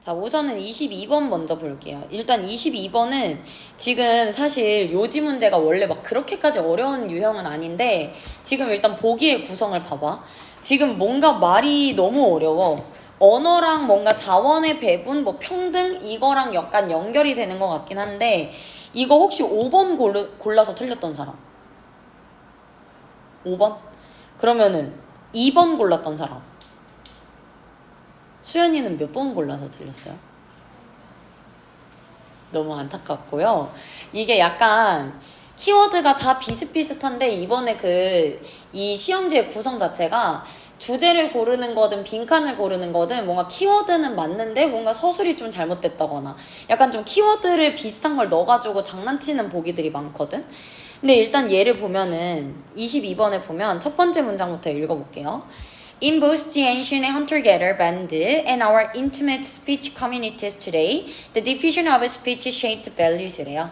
자, 우선은 22번 먼저 볼게요. 일단 22번은 지금 사실 요지 문제가 원래 막 그렇게까지 어려운 유형은 아닌데 지금 일단 보기의 구성을 봐봐. 지금 뭔가 말이 너무 어려워. 언어랑 뭔가 자원의 배분, 뭐 평등 이거랑 약간 연결이 되는 것 같긴 한데 이거 혹시 5번 골라서 틀렸던 사람? 5번? 그러면은 2번 골랐던 사람? 수연이는 몇 번 골라서 틀렸어요? 너무 안타깝고요. 이게 약간 키워드가 다 비슷비슷한데 이번에 이 시험지의 구성 자체가 주제를 고르는 거든 빈칸을 고르는 거든 뭔가 키워드는 맞는데 뭔가 서술이 좀 잘못됐다거나 약간 좀 키워드를 비슷한 걸 넣어가지고 장난치는 보기들이 많거든. 근데 일단 예를 보면은 22번에 보면 첫 번째 문장부터 읽어볼게요. In both the ancient hunter-gatherer band and our intimate speech communities today, the diffusion of speech shaped values래요.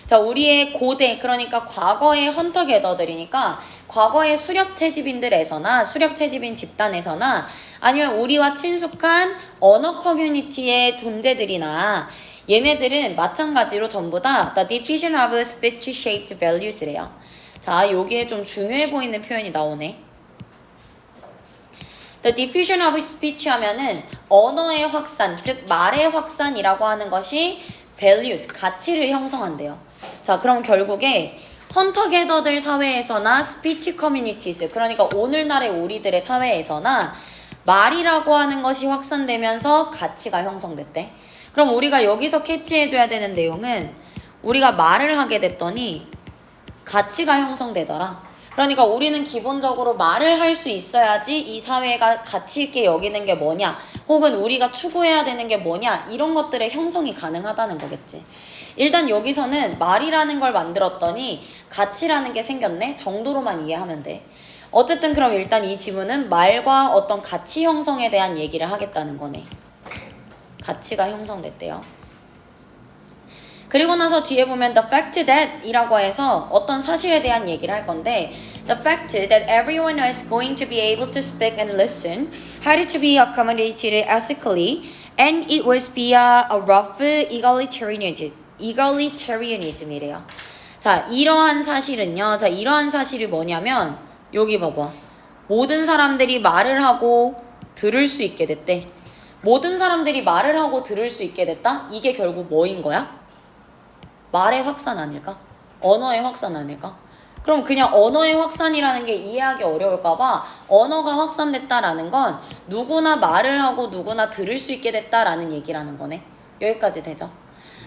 자, 우리의 고대, 그러니까 과거의 헌터게더들이니까 과거의 수렵채집인들에서나 수렵채집인 집단에서나 아니면 우리와 친숙한 언어 커뮤니티의 존재들이나 얘네들은 마찬가지로 전부 다 the diffusion of speech shaped values래요. 자, 여기에 좀 중요해 보이는 표현이 나오네. The diffusion of speech 하면은 언어의 확산, 즉 말의 확산이라고 하는 것이 values, 가치를 형성한대요. 자, 그럼 결국에 헌터게더들 사회에서나 speech communities, 그러니까 오늘날의 우리들의 사회에서나 말이라고 하는 것이 확산되면서 가치가 형성됐대. 그럼 우리가 여기서 캐치해줘야 되는 내용은 우리가 말을 하게 됐더니 가치가 형성되더라. 그러니까 우리는 기본적으로 말을 할 수 있어야지 이 사회가 가치 있게 여기는 게 뭐냐, 혹은 우리가 추구해야 되는 게 뭐냐, 이런 것들의 형성이 가능하다는 거겠지. 일단 여기서는 말이라는 걸 만들었더니 가치라는 게 생겼네 정도로만 이해하면 돼. 어쨌든 그럼 일단 이 지문은 말과 어떤 가치 형성에 대한 얘기를 하겠다는 거네. 가치가 형성됐대요. 그리고 나서 뒤에 보면 the fact that 이라고 해서 어떤 사실에 대한 얘기를 할 건데 the fact that everyone is going to be able to speak and listen had to be accommodated ethically and it was via a rough egalitarianism이래요. 자, 이러한 사실은요. 자, 이러한 사실이 뭐냐면 여기 봐봐. 모든 사람들이 말을 하고 들을 수 있게 됐대. 모든 사람들이 말을 하고 들을 수 있게 됐다? 이게 결국 뭐인 거야? 말의 확산 아닐까? 언어의 확산 아닐까? 그럼 그냥 언어의 확산이라는 게 이해하기 어려울까봐 언어가 확산됐다라는 건 누구나 말을 하고 누구나 들을 수 있게 됐다라는 얘기라는 거네. 여기까지 되죠?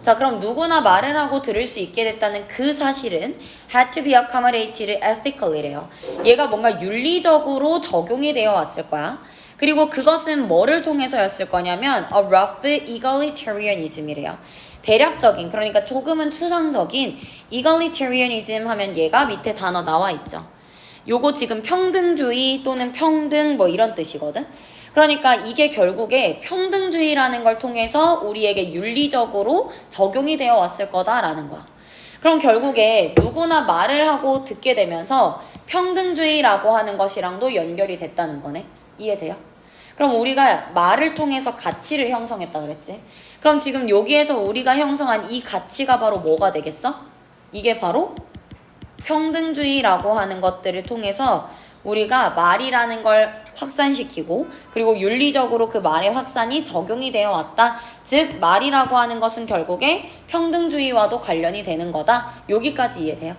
자, 그럼 누구나 말을 하고 들을 수 있게 됐다는 그 사실은 had to be accommodated ethically래요. 얘가 뭔가 윤리적으로 적용이 되어 왔을 거야. 그리고 그것은 뭐를 통해서였을 거냐면 a rough egalitarianism이래요. 대략적인, 그러니까 조금은 추상적인 egalitarianism 하면 얘가 밑에 단어 나와 있죠. 요거 지금 평등주의 또는 평등 뭐 이런 뜻이거든. 그러니까 이게 결국에 평등주의라는 걸 통해서 우리에게 윤리적으로 적용이 되어 왔을 거다라는 거야. 그럼 결국에 누구나 말을 하고 듣게 되면서 평등주의라고 하는 것이랑도 연결이 됐다는 거네. 이해돼요? 그럼 우리가 말을 통해서 가치를 형성했다 그랬지? 그럼 지금 여기에서 우리가 형성한 이 가치가 바로 뭐가 되겠어? 이게 바로 평등주의라고 하는 것들을 통해서 우리가 말이라는 걸 확산시키고 그리고 윤리적으로 그 말의 확산이 적용이 되어 왔다. 즉 말이라고 하는 것은 결국에 평등주의와도 관련이 되는 거다. 여기까지 이해돼요?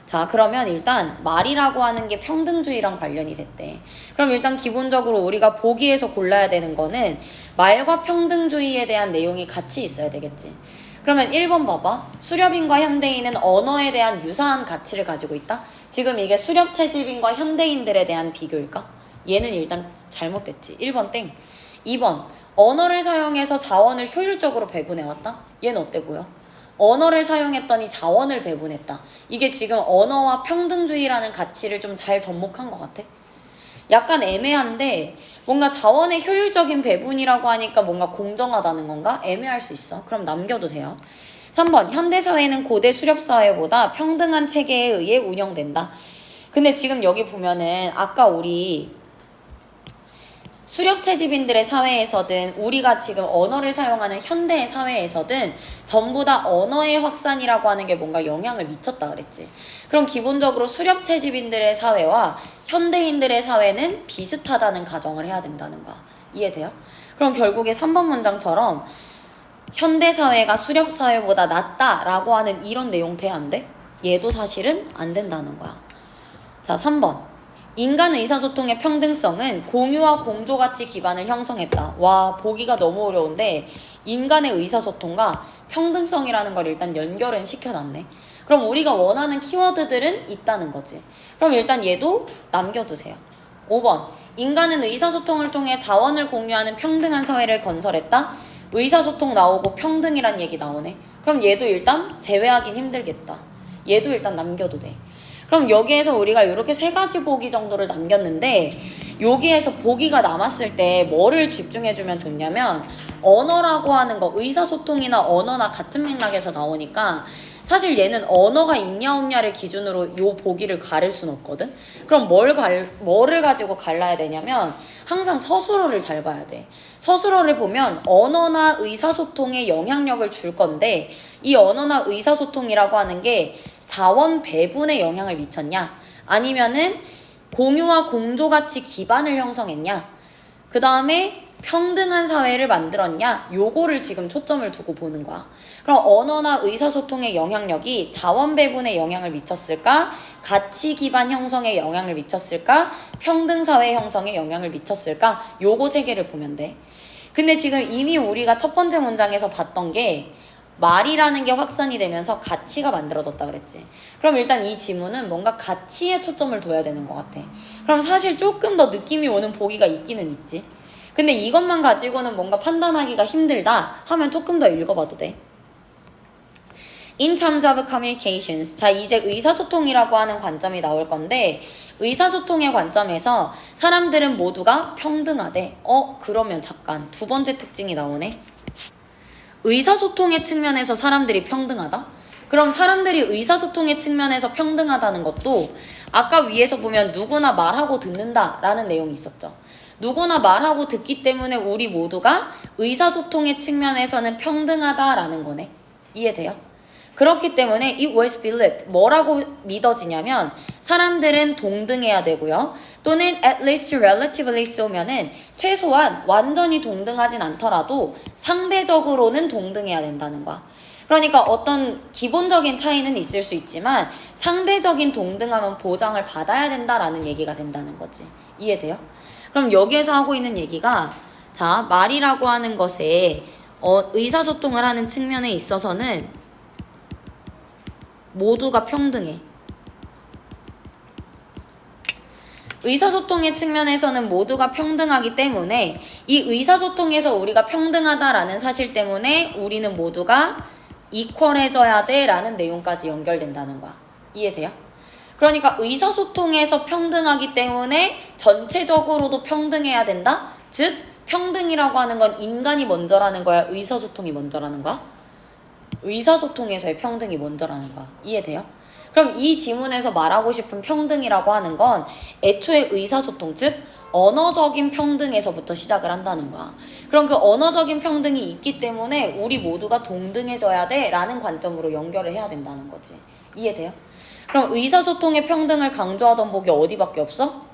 자, 그러면 일단 말이라고 하는 게 평등주의랑 관련이 됐대. 그럼 일단 기본적으로 우리가 보기에서 골라야 되는 거는 말과 평등주의에 대한 내용이 같이 있어야 되겠지. 그러면 1번 봐봐. 수렵인과 현대인은 언어에 대한 유사한 가치를 가지고 있다? 지금 이게 수렵채집인과 현대인들에 대한 비교일까? 얘는 일단 잘못됐지. 1번 땡. 2번 언어를 사용해서 자원을 효율적으로 배분해왔다? 얘는 어때 보여? 언어를 사용했더니 자원을 배분했다. 이게 지금 언어와 평등주의라는 가치를 좀 잘 접목한 것 같아. 약간 애매한데 뭔가 자원의 효율적인 배분이라고 하니까 뭔가 공정하다는 건가? 애매할 수 있어. 그럼 남겨도 돼요. 3번 현대사회는 고대 수렵사회보다 평등한 체계에 의해 운영된다. 근데 지금 여기 보면은 아까 우리 수렵 채집인들의 사회에서든 우리가 지금 언어를 사용하는 현대의 사회에서든 전부 다 언어의 확산이라고 하는 게 뭔가 영향을 미쳤다 그랬지. 그럼 기본적으로 수렵 채집인들의 사회와 현대인들의 사회는 비슷하다는 가정을 해야 된다는 거야. 이해돼요? 그럼 결국에 3번 문장처럼 현대 사회가 수렵 사회보다 낫다라고 하는 이런 내용 돼야 안 돼? 얘도 사실은 안 된다는 거야. 자, 3번. 인간 의사소통의 평등성은 공유와 공조가치 기반을 형성했다. 와, 보기가 너무 어려운데 인간의 의사소통과 평등성이라는 걸 일단 연결은 시켜놨네. 그럼 우리가 원하는 키워드들은 있다는 거지. 그럼 일단 얘도 남겨두세요. 5번. 인간은 의사소통을 통해 자원을 공유하는 평등한 사회를 건설했다. 의사소통 나오고 평등이란 얘기 나오네. 그럼 얘도 일단 제외하긴 힘들겠다. 얘도 일단 남겨도 돼. 그럼 여기에서 우리가 이렇게 3가지 보기 정도를 남겼는데 여기에서 보기가 남았을 때 뭐를 집중해주면 좋냐면 언어라고 하는 거, 의사소통이나 언어나 같은 맥락에서 나오니까 사실 얘는 언어가 있냐 없냐를 기준으로 요 보기를 가릴 순 없거든. 그럼 뭐를 가지고 갈라야 되냐면 항상 서술어를 잘 봐야 돼. 서술어를 보면 언어나 의사소통에 영향력을 줄 건데 이 언어나 의사소통이라고 하는 게 자원 배분에 영향을 미쳤냐? 아니면은 공유와 공조가치 기반을 형성했냐? 그 다음에 평등한 사회를 만들었냐? 요거를 지금 초점을 두고 보는 거야. 그럼 언어나 의사소통의 영향력이 자원 배분에 영향을 미쳤을까? 가치 기반 형성에 영향을 미쳤을까? 평등 사회 형성에 영향을 미쳤을까? 요거 3개를 보면 돼. 근데 지금 이미 우리가 첫 번째 문장에서 봤던 게 말이라는 게 확산이 되면서 가치가 만들어졌다 그랬지. 그럼 일단 이 지문은 뭔가 가치에 초점을 둬야 되는 것 같아. 그럼 사실 조금 더 느낌이 오는 보기가 있기는 있지. 근데 이것만 가지고는 뭔가 판단하기가 힘들다 하면 조금 더 읽어봐도 돼. In terms of communications. 자, 이제 의사소통이라고 하는 관점이 나올 건데 의사소통의 관점에서 사람들은 모두가 평등하대. 그러면 잠깐 2번째 특징이 나오네. 의사소통의 측면에서 사람들이 평등하다? 그럼 사람들이 의사소통의 측면에서 평등하다는 것도 아까 위에서 보면 누구나 말하고 듣는다라는 내용이 있었죠. 누구나 말하고 듣기 때문에 우리 모두가 의사소통의 측면에서는 평등하다라는 거네. 이해돼요? 그렇기 때문에 it was believed. 뭐라고 믿어지냐면 사람들은 동등해야 되고요. 또는 at least relatively so면은 최소한 완전히 동등하진 않더라도 상대적으로는 동등해야 된다는 거야. 그러니까 어떤 기본적인 차이는 있을 수 있지만 상대적인 동등함은 보장을 받아야 된다라는 얘기가 된다는 거지. 이해돼요? 그럼 여기에서 하고 있는 얘기가 자, 말이라고 하는 것에 의사소통을 하는 측면에 있어서는 모두가 평등해. 의사소통의 측면에서는 모두가 평등하기 때문에 이 의사소통에서 우리가 평등하다라는 사실 때문에 우리는 모두가 이퀄해져야 돼 라는 내용까지 연결된다는 거야. 이해돼요? 그러니까 의사소통에서 평등하기 때문에 전체적으로도 평등해야 된다? 즉 평등이라고 하는 건 인간이 먼저라는 거야? 의사소통이 먼저라는 거야? 의사소통에서의 평등이 먼저라는 거야. 이해돼요? 그럼 이 지문에서 말하고 싶은 평등이라고 하는 건 애초에 의사소통, 즉 언어적인 평등에서부터 시작을 한다는 거야. 그럼 그 언어적인 평등이 있기 때문에 우리 모두가 동등해져야 돼 라는 관점으로 연결을 해야 된다는 거지. 이해돼요? 그럼 의사소통의 평등을 강조하던 복이 어디밖에 없어?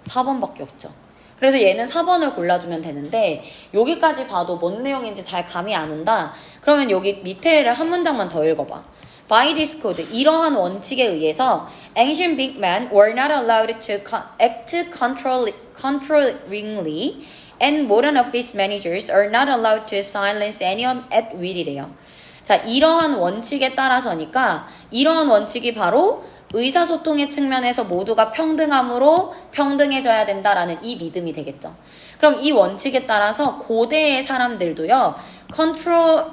4번밖에 없죠. 그래서 얘는 4번을 골라주면 되는데 여기까지 봐도 뭔 내용인지 잘 감이 안 온다. 그러면 여기 밑에를 한 문장만 더 읽어봐. By this code, 이러한 원칙에 의해서 ancient big men were not allowed to act controllingly and modern office managers are not allowed to silence anyone at will이래요. 자, 이러한 원칙에 따라서니까 이러한 원칙이 바로 의사소통의 측면에서 모두가 평등함으로 평등해져야 된다라는 이 믿음이 되겠죠. 그럼 이 원칙에 따라서 고대의 사람들도요.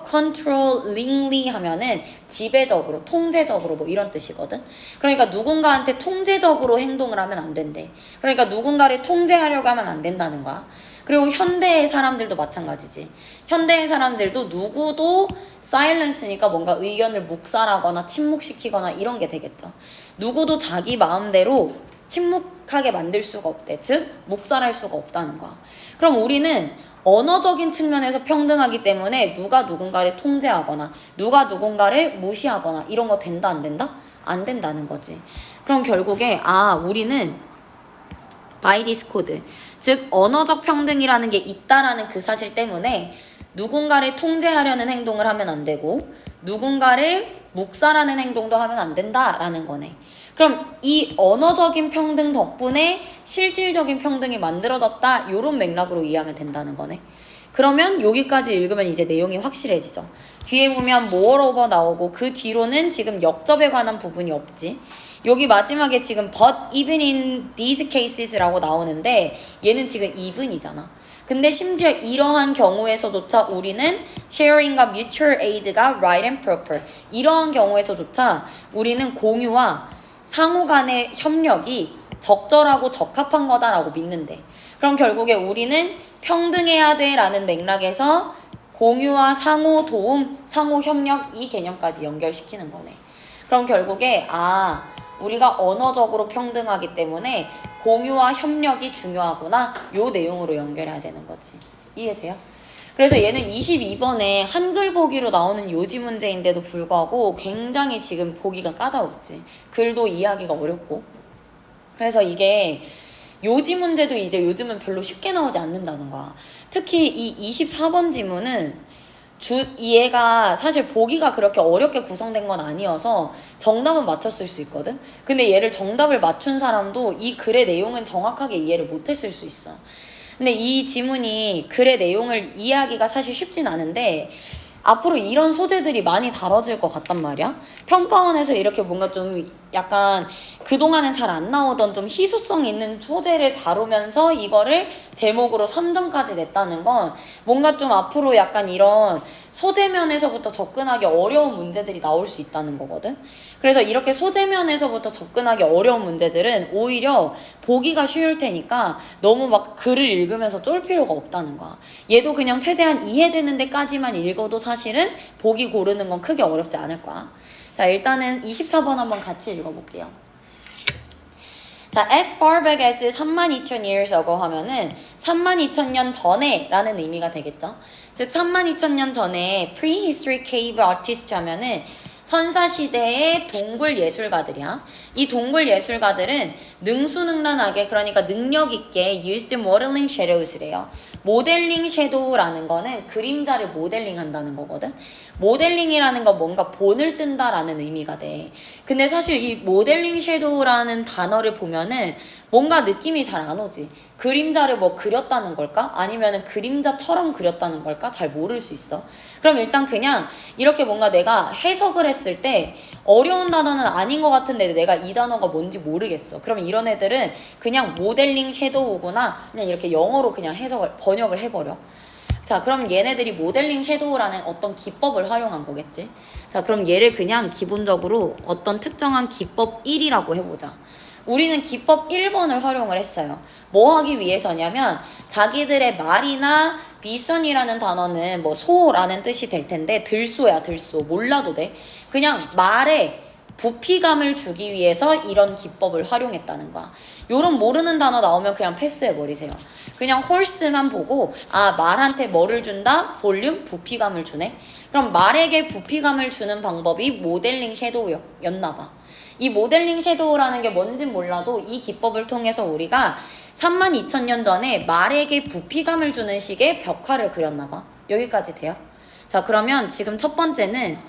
controllingly 하면은 지배적으로, 통제적으로 뭐 이런 뜻이거든. 그러니까 누군가한테 통제적으로 행동을 하면 안 된대. 그러니까 누군가를 통제하려고 하면 안 된다는 거야. 그리고 현대의 사람들도 마찬가지지. 현대의 사람들도 누구도 사일런스니까 뭔가 의견을 묵살하거나 침묵시키거나 이런 게 되겠죠. 누구도 자기 마음대로 침묵 묵묵하게 만들 수가 없대. 즉 묵살할 수가 없다는 거야. 그럼 우리는 언어적인 측면에서 평등하기 때문에 누가 누군가를 통제하거나 누가 누군가를 무시하거나 이런 거 된다 안 된다? 안 된다는 거지. 그럼 결국에 우리는 by this code, 즉 언어적 평등이라는 게 있다라는 그 사실 때문에 누군가를 통제하려는 행동을 하면 안 되고 누군가를 묵살하는 행동도 하면 안 된다라는 거네. 그럼 이 언어적인 평등 덕분에 실질적인 평등이 만들어졌다, 요런 맥락으로 이해하면 된다는 거네. 그러면 여기까지 읽으면 이제 내용이 확실해지죠. 뒤에 보면 moreover 나오고 그 뒤로는 지금 역접에 관한 부분이 없지. 여기 마지막에 지금 but even in these cases라고 나오는데 얘는 지금 even이잖아. 근데 심지어 이러한 경우에서조차 우리는 sharing과 mutual aid가 right and proper, 이러한 경우에서조차 우리는 공유와 상호 간의 협력이 적절하고 적합한 거다라고 믿는데, 그럼 결국에 우리는 평등해야 돼 라는 맥락에서 공유와 상호 도움, 상호 협력 이 개념까지 연결시키는 거네. 그럼 결국에 우리가 언어적으로 평등하기 때문에 공유와 협력이 중요하구나, 요 내용으로 연결해야 되는 거지. 이해돼요? 그래서 얘는 22번에 한글 보기로 나오는 요지 문제인데도 불구하고 굉장히 지금 보기가 까다롭지. 글도 이해하기가 어렵고. 그래서 이게 요지 문제도 이제 요즘은 별로 쉽게 나오지 않는다는 거야. 특히 이 24번 지문은 얘가 사실 보기가 그렇게 어렵게 구성된 건 아니어서 정답은 맞췄을 수 있거든. 근데 얘를 정답을 맞춘 사람도 이 글의 내용은 정확하게 이해를 못했을 수 있어. 근데 이 지문이 글의 내용을 이해하기가 사실 쉽진 않은데 앞으로 이런 소재들이 많이 다뤄질 것 같단 말이야. 평가원에서 이렇게 뭔가 좀 약간 그동안은 잘 안 나오던 좀 희소성 있는 소재를 다루면서 이거를 제목으로 3점까지 냈다는 건 뭔가 좀 앞으로 약간 이런 소재면에서부터 접근하기 어려운 문제들이 나올 수 있다는 거거든. 그래서 이렇게 소재면에서부터 접근하기 어려운 문제들은 오히려 보기가 쉬울 테니까 너무 막 글을 읽으면서 쫄 필요가 없다는 거야. 얘도 그냥 최대한 이해되는 데까지만 읽어도 사실은 보기 고르는 건 크게 어렵지 않을 거야. 자, 일단은 24번 한번 같이 읽어볼게요. 자, as far back as 32,000 years ago 하면은 32,000년 전에 라는 의미가 되겠죠. 즉 32,000년 전에 prehistoric cave artist 하면은 선사시대의 동굴 예술가들이야. 이 동굴 예술가들은 능수능란하게, 그러니까 능력 있게 used modeling shadows래요. 모델링 섀도우라는 거는 그림자를 모델링 한다는 거거든. 모델링이라는 건 뭔가 본을 뜬다라는 의미가 돼. 근데 사실 이 모델링 섀도우라는 단어를 보면은 뭔가 느낌이 잘 안 오지. 그림자를 뭐 그렸다는 걸까? 아니면은 그림자처럼 그렸다는 걸까? 잘 모를 수 있어. 그럼 일단 그냥 이렇게 뭔가 내가 해석을 했을 때 어려운 단어는 아닌 것 같은데 내가 이 단어가 뭔지 모르겠어. 그럼 이런 애들은 그냥 모델링 섀도우구나, 그냥 이렇게 영어로 그냥 번역을 해버려. 자, 그럼 얘네들이 모델링 섀도우라는 어떤 기법을 활용한 거겠지. 자, 그럼 얘를 그냥 기본적으로 어떤 특정한 기법 1이라고 해보자. 우리는 기법 1번을 활용을 했어요. 뭐 하기 위해서냐면 자기들의 말이나 비선이라는 단어는 뭐 소라는 뜻이 될 텐데 들소야, 들소. 몰라도 돼. 그냥 말에 부피감을 주기 위해서 이런 기법을 활용했다는 거야. 요런 모르는 단어 나오면 그냥 패스해버리세요. 그냥 horse만 보고 말한테 뭐를 준다? 볼륨, 부피감을 주네. 그럼 말에게 부피감을 주는 방법이 모델링 섀도우였나 봐. 이 모델링 섀도우라는 게 뭔진 몰라도 이 기법을 통해서 우리가 32,000년 전에 말에게 부피감을 주는 식의 벽화를 그렸나 봐. 여기까지 돼요? 자, 그러면 지금 첫 번째는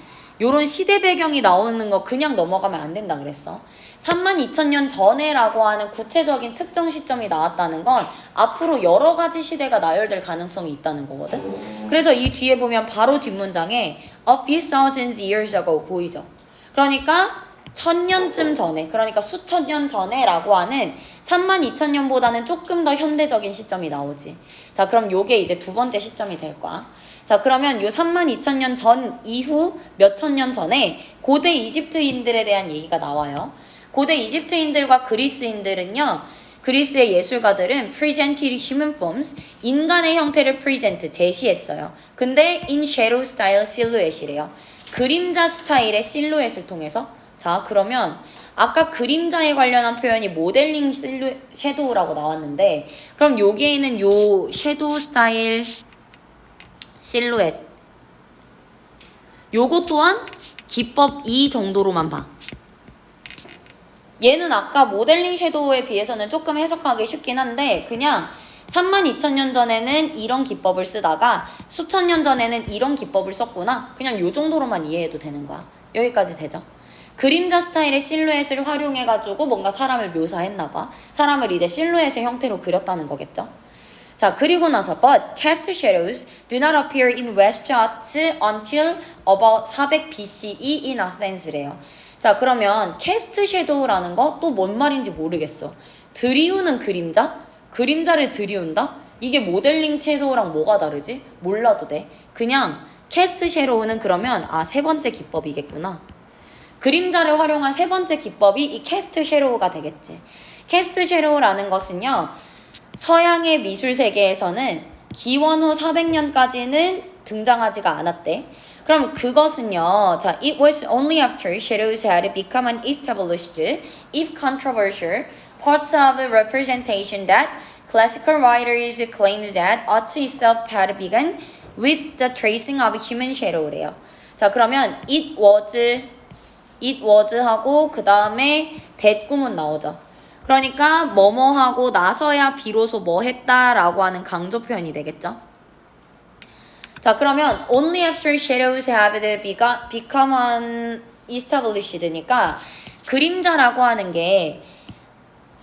요런 시대 배경이 나오는 거 그냥 넘어가면 안 된다 그랬어. 32,000년 전에라고 하는 구체적인 특정 시점이 나왔다는 건 앞으로 여러 가지 시대가 나열될 가능성이 있다는 거거든. 그래서 이 뒤에 보면 바로 뒷문장에 a few thousands years ago 보이죠. 그러니까 1000년쯤 전에, 그러니까 수천 년 전에 라고 하는 32,000년보다는 조금 더 현대적인 시점이 나오지. 자, 그럼 요게 이제 두 번째 시점이 될 거야. 자, 그러면 요 32,000년 전 이후 몇천 년 전에 고대 이집트인들에 대한 얘기가 나와요. 고대 이집트인들과 그리스인들은요, 그리스의 예술가들은 presented human forms, 인간의 형태를 제시했어요. 근데 in shadow style silhouette이래요. 그림자 스타일의 실루엣을 통해서. 자, 그러면 아까 그림자에 관련한 표현이 모델링 섀도우라고 나왔는데 그럼 여기에 있는 요 섀도우 스타일 실루엣 요거 또한 기법 2 정도로만 봐. 얘는 아까 모델링 섀도우에 비해서는 조금 해석하기 쉽긴 한데 그냥 32,000년 전에는 이런 기법을 쓰다가 수천 년 전에는 이런 기법을 썼구나. 그냥 요 정도로만 이해해도 되는 거야. 여기까지 되죠? 그림자 스타일의 실루엣을 활용해가지고 뭔가 사람을 묘사했나봐. 사람을 이제 실루엣의 형태로 그렸다는 거겠죠? 자, 그리고 나서 but cast shadows do not appear in Westshot until about 400 BCE in Athens래요. 자, 그러면 cast shadow라는 거 또 뭔 말인지 모르겠어. 들이우는 그림자? 그림자를 들이운다? 이게 모델링 섀도우랑 뭐가 다르지? 몰라도 돼. 그냥 cast shadow는 그러면 세 번째 기법이겠구나. 그림자를 활용한 세 번째 기법이 이 cast shadow가 되겠지. cast shadow라는 것은요. 서양의 미술 세계에서는 기원 후 400년까지는 등장하지가 않았대. 그럼 그것은요. 자, it was only after shadows had become an established, if controversial, part of the representation that classical writers claimed that art itself had begun with the tracing of human shadow래요. 자, 그러면 it was 하고 그 다음에 that 구문 나오죠. 그러니까 뭐뭐 하고 나서야 비로소 뭐 했다라고 하는 강조 표현이 되겠죠. 자, 그러면 only after shadows have become established니까 그림자라고 하는 게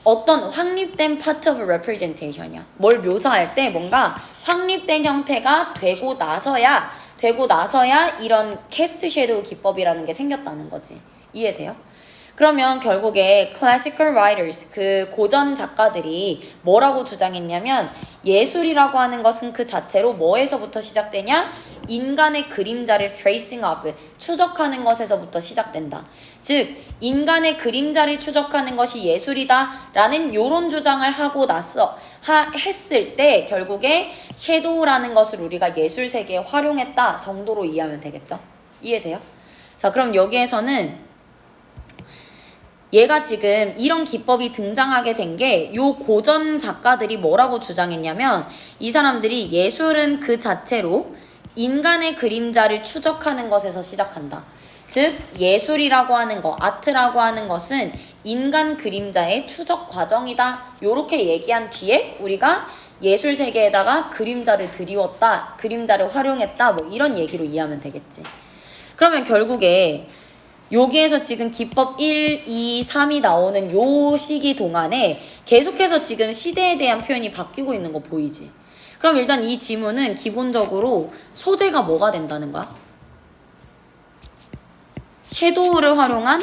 어떤 확립된 part of representation이야. 뭘 묘사할 때 뭔가 확립된 형태가 되고 나서야 이런 cast shadow 기법이라는 게 생겼다는 거지. 이해돼요? 그러면 결국에 classical writers, 그 고전 작가들이 뭐라고 주장했냐면 예술이라고 하는 것은 그 자체로 뭐에서부터 시작되냐? 인간의 그림자를 tracing of, 추적하는 것에서부터 시작된다. 즉 인간의 그림자를 추적하는 것이 예술이다 라는 요런 주장을 하고 했을 때 결국에 섀도우라는 것을 우리가 예술 세계에 활용했다 정도로 이해하면 되겠죠? 이해돼요? 자, 그럼 여기에서는 얘가 지금 이런 기법이 등장하게 된 게 요 고전 작가들이 뭐라고 주장했냐면 이 사람들이 예술은 그 자체로 인간의 그림자를 추적하는 것에서 시작한다. 즉 예술이라고 하는 거, 아트라고 하는 것은 인간 그림자의 추적 과정이다. 요렇게 얘기한 뒤에 우리가 예술 세계에다가 그림자를 들이웠다, 그림자를 활용했다, 뭐 이런 얘기로 이해하면 되겠지. 그러면 결국에 여기에서 지금 기법 1, 2, 3이 나오는 요 시기 동안에 계속해서 지금 시대에 대한 표현이 바뀌고 있는 거 보이지? 그럼 일단 이 지문은 기본적으로 소재가 뭐가 된다는 거야? 섀도우를 활용한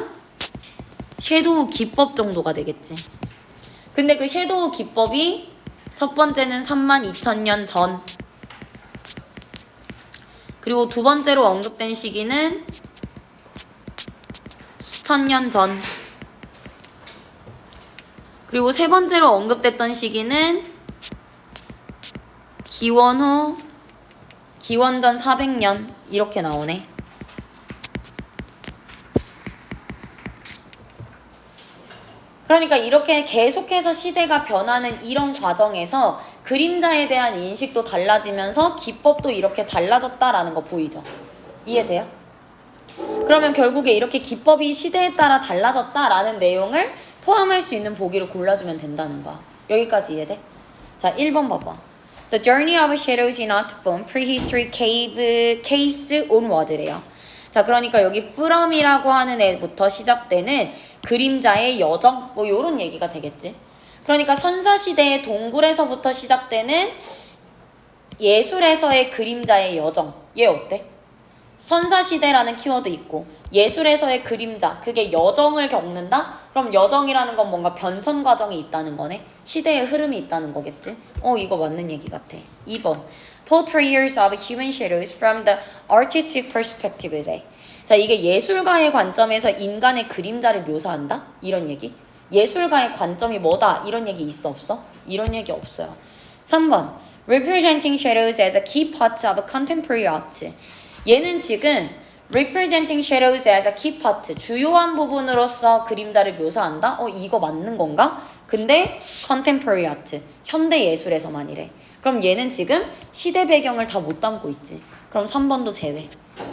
섀도우 기법 정도가 되겠지. 근데 그 섀도우 기법이 첫 번째는 32,000년 전, 그리고 두 번째로 언급된 시기는 수천 년 전, 그리고 세 번째로 언급됐던 시기는 기원 전 400년 이렇게 나오네. 그러니까 이렇게 계속해서 시대가 변하는 이런 과정에서 그림자에 대한 인식도 달라지면서 기법도 이렇게 달라졌다라는 거 보이죠? 이해돼요? 그러면 결국에 이렇게 기법이 시대에 따라 달라졌다라는 내용을 포함할 수 있는 보기를 골라주면 된다는 거야. 여기까지 이해돼? 자, 1번 봐봐. The journey of shadows in art from prehistoric caves onward래요. 자, 그러니까 여기 from이라고 하는 애부터 시작되는 그림자의 여정, 뭐 요런 얘기가 되겠지. 그러니까 선사시대의 동굴에서부터 시작되는 예술에서의 그림자의 여정. 얘 어때? 선사시대라는 키워드 있고 예술에서의 그림자, 그게 여정을 겪는다? 그럼 여정이라는 건 뭔가 변천 과정이 있다는 거네. 시대의 흐름이 있다는 거겠지. 이거 맞는 얘기 같아. 2번 Portrayals of human shadows from the artistic perspective래. 자, 이게 예술가의 관점에서 인간의 그림자를 묘사한다? 이런 얘기? 예술가의 관점이 뭐다? 이런 얘기 있어 없어? 이런 얘기 없어요. 3번 Representing shadows as a key part of contemporary art. 얘는 지금 representing shadows as a key part. 주요한 부분으로서 그림자를 묘사한다? 이거 맞는 건가? 근데 contemporary art. 현대 예술에서만이래. 그럼 얘는 지금 시대 배경을 다 못 담고 있지. 그럼 3번도 제외.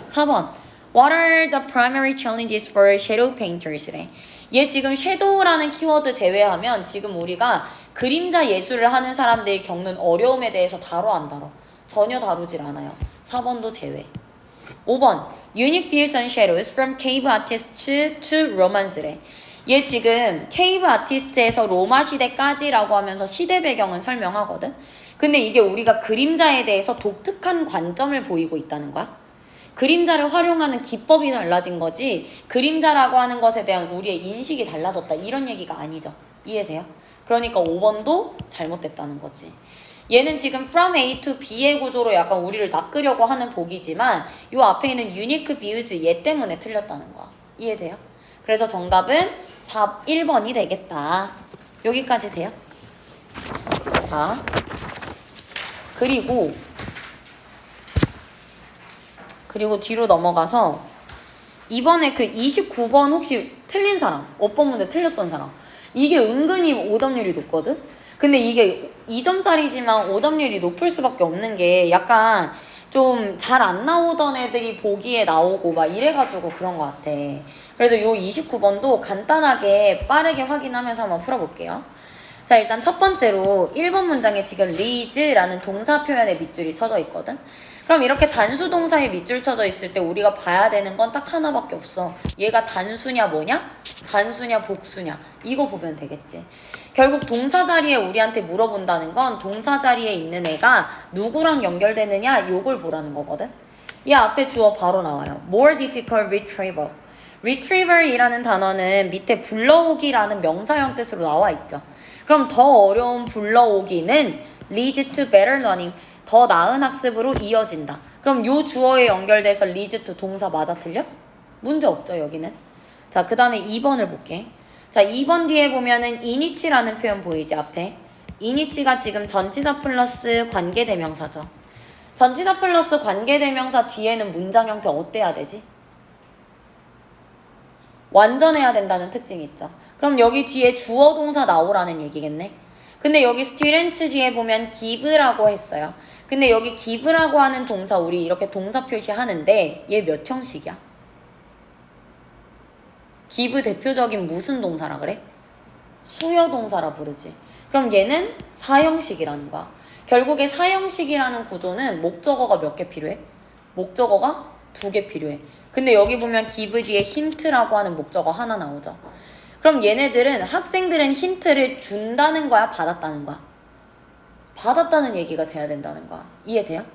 4번. What are the primary challenges for shadow painters래? 얘 지금 섀도우라는 키워드 제외하면 지금 우리가 그림자 예술을 하는 사람들이 겪는 어려움에 대해서 다뤄 안 다뤄? 전혀 다루질 않아요. 4번도 제외. 5번. Unique views on shadows from cave artists to romance래. 얘 지금 케이브 아티스트에서 로마 시대까지라고 하면서 시대 배경은 설명하거든. 근데 이게 우리가 그림자에 대해서 독특한 관점을 보이고 있다는 거야. 그림자를 활용하는 기법이 달라진 거지 그림자라고 하는 것에 대한 우리의 인식이 달라졌다 이런 얘기가 아니죠. 이해돼요? 그러니까 5번도 잘못됐다는 거지. 얘는 지금 from A to B의 구조로 약간 우리를 낚으려고 하는 복이지만 요 앞에 있는 unique views 얘 때문에 틀렸다는 거야. 이해돼요? 그래서 정답은 1번이 되겠다. 여기까지 돼요? 자, 그리고 뒤로 넘어가서 이번에 그 29번 혹시 틀린 사람, 어법 문제 틀렸던 사람, 이게 은근히 오답률이 높거든? 근데 이게 2점짜리지만 오답률이 높을 수밖에 없는 게 약간 좀 잘 안 나오던 애들이 보기에 나오고 막 이래가지고 그런 것 같아. 그래서 요 29번도 간단하게 빠르게 확인하면서 한번 풀어볼게요. 자, 일단 첫 번째로 1번 문장에 지금 리즈라는 동사 표현의 밑줄이 쳐져 있거든? 그럼 이렇게 단수 동사에 밑줄 쳐져 있을 때 우리가 봐야 되는 건 딱 하나밖에 없어. 얘가 단수냐 뭐냐? 단수냐 복수냐? 이거 보면 되겠지. 결국 동사 자리에 우리한테 물어본다는 건 동사 자리에 있는 애가 누구랑 연결되느냐? 요걸 보라는 거거든. 이 앞에 주어 바로 나와요. More difficult retrieval. retrieval이라는 단어는 밑에 불러오기라는 명사형 뜻으로 나와 있죠. 그럼 더 어려운 불러오기는 leads to better learning. 더 나은 학습으로 이어진다. 그럼 요 주어에 연결돼서 leads to 동사 맞아 틀려? 문제 없죠 여기는. 자, 그 다음에 2번을 볼게. 자, 2번 뒤에 보면은 init이라는 표현 보이지 앞에. init가 지금 전치사 플러스 관계대명사죠. 전치사 플러스 관계대명사 뒤에는 문장 형태 어때야 되지? 완전해야 된다는 특징이 있죠. 그럼 여기 뒤에 주어 동사 나오라는 얘기겠네. 근데 여기 students 뒤에 보면 give라고 했어요. 근데 여기 give라고 하는 동사 우리 이렇게 동사 표시하는데 얘 몇 형식이야? give 대표적인 무슨 동사라 그래? 수요 동사라 부르지. 그럼 얘는 사형식이라는 거야. 결국에 사형식이라는 구조는 목적어가 몇 개 필요해? 목적어가 2개 필요해. 근데 여기 보면 give 뒤에 힌트라고 하는 목적어 하나 나오죠. 그럼 얘네들은 학생들은 힌트를 준다는 거야? 받았다는 거야? 받았다는 얘기가 돼야 된다는 거야. 이해돼요?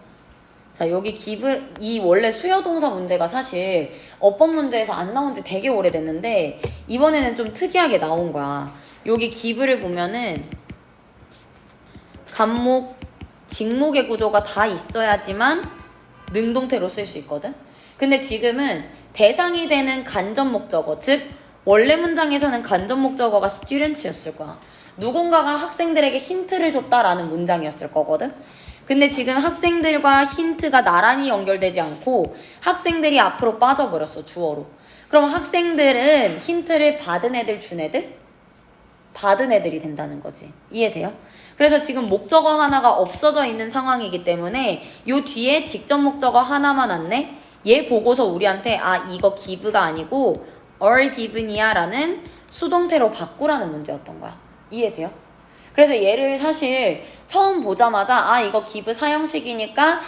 자, 여기 give, 이 원래 수요동사 문제가 사실 어법 문제에서 안 나온 지 되게 오래됐는데 이번에는 좀 특이하게 나온 거야. 여기 give를 보면은 간목, 직목의 구조가 다 있어야지만 능동태로 쓸 수 있거든? 근데 지금은 대상이 되는 간접 목적어, 즉 원래 문장에서는 간접 목적어가 students였을 거야. 누군가가 학생들에게 힌트를 줬다라는 문장이었을 거거든. 근데 지금 학생들과 힌트가 나란히 연결되지 않고 학생들이 앞으로 빠져버렸어, 주어로. 그럼 학생들은 힌트를 받은 애들, 준 애들? 받은 애들이 된다는 거지. 이해돼요? 그래서 지금 목적어 하나가 없어져 있는 상황이기 때문에 요 뒤에 직접 목적어 하나만 왔네? 얘 보고서 우리한테 아, 이거 give가 아니고 are given이야 라는 수동태로 바꾸라는 문제였던 거야. 이해돼요? 그래서 얘를 사실 처음 보자마자 아, 이거 give 사형식이니까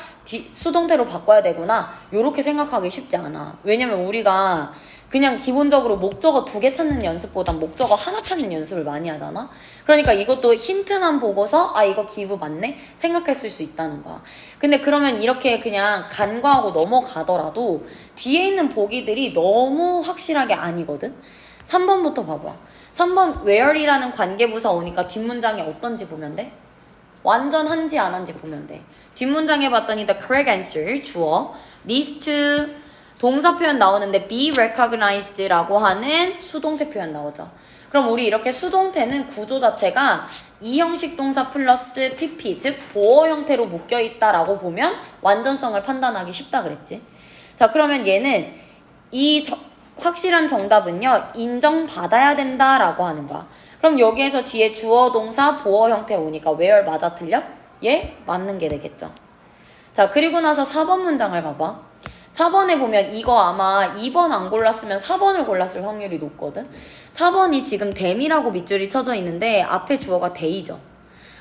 수동태로 바꿔야 되구나 요렇게 생각하기 쉽지 않아. 왜냐면 우리가 그냥 기본적으로 목적어 2개 찾는 연습보단 목적어 하나 찾는 연습을 많이 하잖아. 그러니까 이것도 힌트만 보고서 아, 이거 give 맞네? 생각했을 수 있다는 거야. 근데 그러면 이렇게 그냥 간과하고 넘어가더라도 뒤에 있는 보기들이 너무 확실하게 아니거든. 3번부터 봐봐. 3번 where이라는 관계부사 오니까 뒷문장이 어떤지 보면 돼. 완전 한지 안 한지 보면 돼. 뒷문장에 봤더니 the correct answer 주어 needs to 동사 표현 나오는데 be recognized라고 하는 수동태 표현 나오죠. 그럼 우리 이렇게 수동태는 구조 자체가 이 형식 동사 플러스 pp 즉 보어 형태로 묶여있다라고 보면 완전성을 판단하기 쉽다 그랬지. 자, 그러면 얘는 확실한 정답은요, 인정받아야 된다라고 하는 거야. 그럼 여기에서 뒤에 주어, 동사, 보어 형태 오니까 where 맞아 틀려? 예? 맞는 게 되겠죠. 자, 그리고 나서 4번 문장을 봐봐. 4번에 보면 이거 아마 2번 안 골랐으면 4번을 골랐을 확률이 높거든. 4번이 지금 them이라고 밑줄이 쳐져 있는데 앞에 주어가 they죠.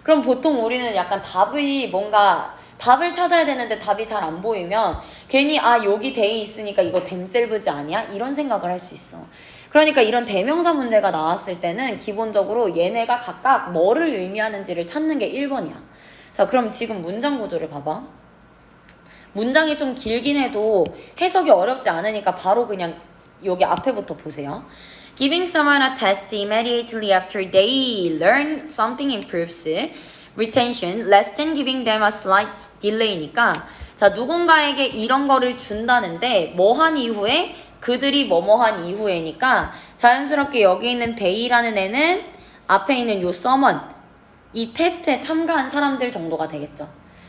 그럼 보통 우리는 약간 답이 뭔가 답을 찾아야 되는데 답이 잘 안 보이면 괜히 여기 they 있으니까 이거 themselves 아니야? 이런 생각을 할 수 있어. 그러니까 이런 대명사 문제가 나왔을 때는 기본적으로 얘네가 각각 뭐를 의미하는지를 찾는 게 1번이야. 자, 그럼 지금 문장 구조를 봐봐. 문장이 좀 길긴 해도 해석이 어렵지 않으니까 바로 그냥 여기 앞에부터 보세요. Giving someone a test immediately after they learn something improves retention less than giving them a slight delay니까 자, 누군가에게 이런 거를 준다는데 뭐 한 이후에 그들이 뭐뭐한 이후에니까 자연스럽게 여기 있는 they라는 애는 앞에 있는 요 someone 이 테스트에 참가한 사람들 정도가 되겠죠.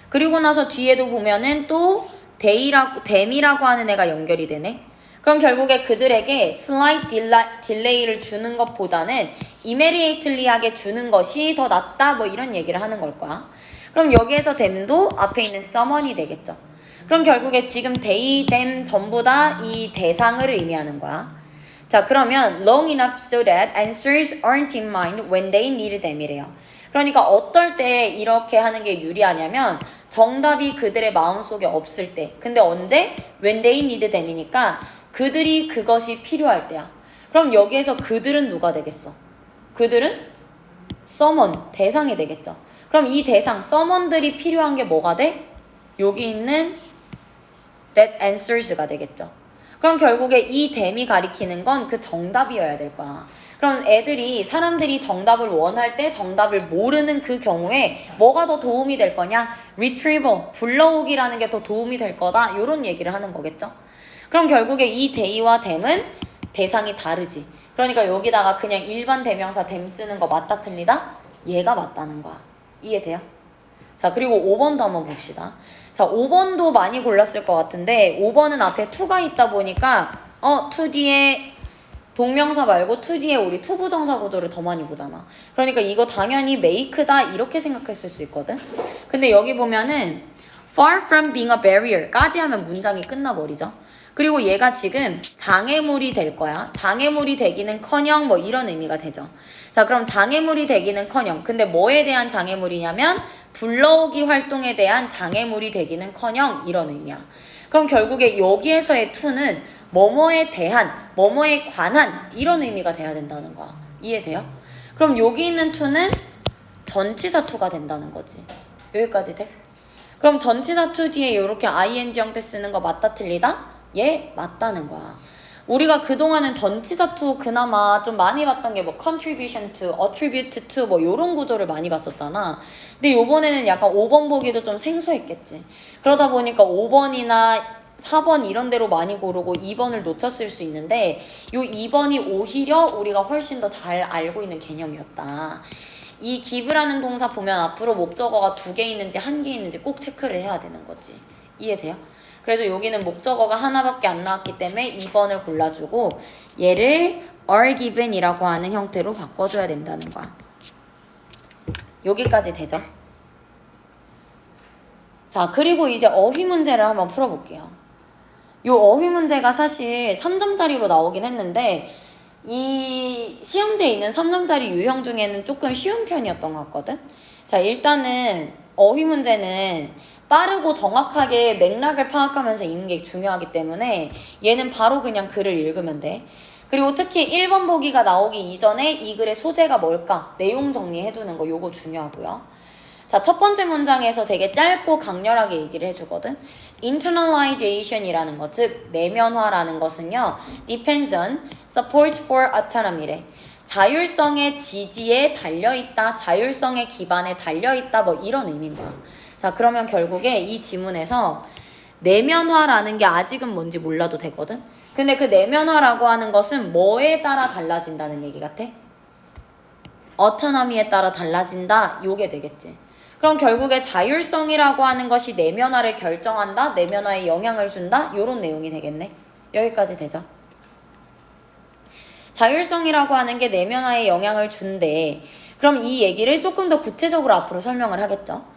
그리고 나서 뒤에도 보면은 또 them이라고 하는 애가 연결이 되네. 그럼 결국에 그들에게 slight delay를 주는 것보다는 immediately하게 주는 것이 더 낫다 뭐 이런 얘기를 하는 걸 거야. 그럼 여기에서 them도 앞에 있는 someone이 되겠죠. 그럼 결국에 지금 they, them 전부 다 이 대상을 의미하는 거야. 자, 그러면 long enough so that answers aren't in mind when they need them 이래요. 그러니까 어떨 때 이렇게 하는 게 유리하냐면 정답이 그들의 마음속에 없을 때. 근데 언제? When they need them이니까 그들이 그것이 필요할 때야. 그럼 여기에서 그들은 누가 되겠어? 그들은 someone, 대상이 되겠죠. 그럼 이 대상, someone들이 필요한 게 뭐가 돼? 여기 있는 that answers가 되겠죠. 그럼 결국에 이 them이 가리키는 건 그 정답이어야 될 거야. 그럼 사람들이 정답을 원할 때 정답을 모르는 그 경우에 뭐가 더 도움이 될 거냐? retrieval, 불러오기라는 게 더 도움이 될 거다. 이런 얘기를 하는 거겠죠. 그럼 결국에 이 they와 them은 대상이 다르지. 그러니까 여기다가 그냥 일반 대명사 them 쓰는 거 맞다 틀리다? 얘가 맞다는 거야. 이해돼요? 자, 그리고 5번도 한번 봅시다. 자, 5번도 많이 골랐을 것 같은데 5번은 앞에 to가 있다 보니까 to 뒤에 동명사 말고 to 뒤에 우리 투부정사 구조를 더 많이 보잖아. 그러니까 이거 당연히 make다 이렇게 생각했을 수 있거든. 근데 여기 보면은 far from being a barrier 까지 하면 문장이 끝나버리죠. 그리고 얘가 지금 장애물이 될 거야. 장애물이 되기는커녕 뭐 이런 의미가 되죠. 자, 그럼 장애물이 되기는커녕 근데 뭐에 대한 장애물이냐면 불러오기 활동에 대한 장애물이 되기는커녕 이런 의미야. 그럼 결국에 여기에서의 to는 뭐뭐에 대한, 뭐뭐에 관한 이런 의미가 돼야 된다는 거야. 이해돼요? 그럼 여기 있는 to는 전치사 to가 된다는 거지. 여기까지 돼? 그럼 전치사 to 뒤에 이렇게 ing 형태 쓰는 거 맞다 틀리다? 예, 맞다는 거야. 우리가 그동안은 전치사 to 그나마 좀 많이 봤던 게 뭐 contribution to, attribute to 뭐 요런 구조를 많이 봤었잖아. 근데 요번에는 약간 5번 보기도 좀 생소했겠지. 그러다 보니까 5번이나 4번 이런 데로 많이 고르고 2번을 놓쳤을 수 있는데 요 2번이 오히려 우리가 훨씬 더 잘 알고 있는 개념이었다. 이 give라는 동사 보면 앞으로 목적어가 2개 있는지 1개 있는지 꼭 체크를 해야 되는 거지. 이해돼요? 그래서 여기는 목적어가 하나밖에 안 나왔기 때문에 2번을 골라주고 얘를 are given이라고 하는 형태로 바꿔줘야 된다는 거야. 여기까지 되죠? 자, 그리고 이제 어휘 문제를 한번 풀어볼게요. 요 어휘 문제가 사실 3점짜리로 나오긴 했는데 이 시험지에 있는 3점짜리 유형 중에는 조금 쉬운 편이었던 것 같거든? 자, 일단은 어휘 문제는 빠르고 정확하게 맥락을 파악하면서 읽는 게 중요하기 때문에 얘는 바로 그냥 글을 읽으면 돼. 그리고 특히 1번 보기가 나오기 이전에 이 글의 소재가 뭘까? 내용 정리해두는 거 요거 중요하고요. 자, 첫 번째 문장에서 되게 짧고 강렬하게 얘기를 해주거든. internalization이라는 것, 즉 내면화라는 것은요. depends on support for autonomy래. 자율성의 지지에 달려있다, 자율성의 기반에 달려있다 뭐 이런 의미인 거야. 자, 그러면 결국에 이 지문에서 내면화라는 게 아직은 뭔지 몰라도 되거든. 근데 그 내면화라고 하는 것은 뭐에 따라 달라진다는 얘기 같아? autonomy에 따라 달라진다 요게 되겠지. 그럼 결국에 자율성이라고 하는 것이 내면화를 결정한다, 내면화에 영향을 준다 요런 내용이 되겠네. 여기까지 되죠. 자율성이라고 하는 게 내면화에 영향을 준대. 그럼 이 얘기를 조금 더 구체적으로 앞으로 설명을 하겠죠.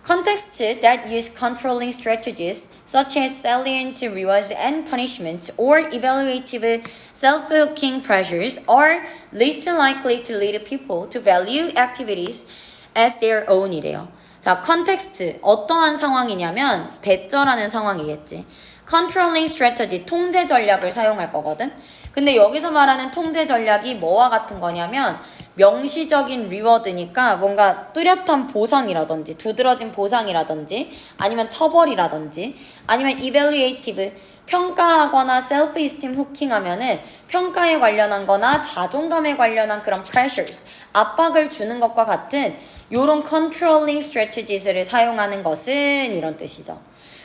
Contexts that use controlling strategies such as salient rewards and punishments or evaluative self-hooking pressures are least likely to lead people to value activities as their own 이래요. 자, context 어떠한 상황이냐면 대절하는 상황이겠지. Controlling strategy 통제 전략을 사용할 거거든. 근데 여기서 말하는 통제 전략이 뭐와 같은 거냐면 명시적인 리워드니까 뭔가 뚜렷한 보상이라든지 두드러진 보상이라든지 아니면 처벌이라든지 아니면 evaluative 평가하거나 self-esteem 후킹하면은 평가에 관련한 거나 자존감에 관련한 그런 pressures 압박을 주는 것과 같은 요런 controlling strategies를 사용하는 것은 이런 뜻이죠.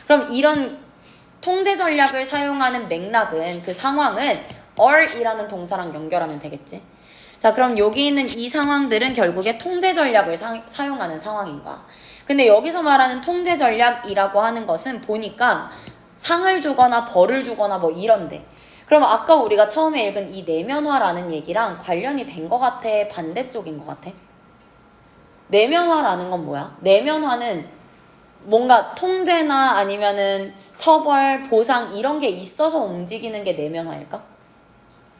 그럼 이런 통제 전략을 사용하는 맥락은 그 상황은 or이라는 동사랑 연결하면 되겠지. 자, 그럼 여기 있는 이 상황들은 결국에 통제 전략을 사용하는 상황인 거야. 근데 여기서 말하는 통제 전략이라고 하는 것은 보니까 상을 주거나 벌을 주거나 뭐 이런데. 그럼 아까 우리가 처음에 읽은 이 내면화라는 얘기랑 관련이 된 것 같아? 반대쪽인 것 같아? 내면화라는 건 뭐야? 내면화는 뭔가 통제나 아니면은 처벌, 보상 이런 게 있어서 움직이는 게 내면화일까?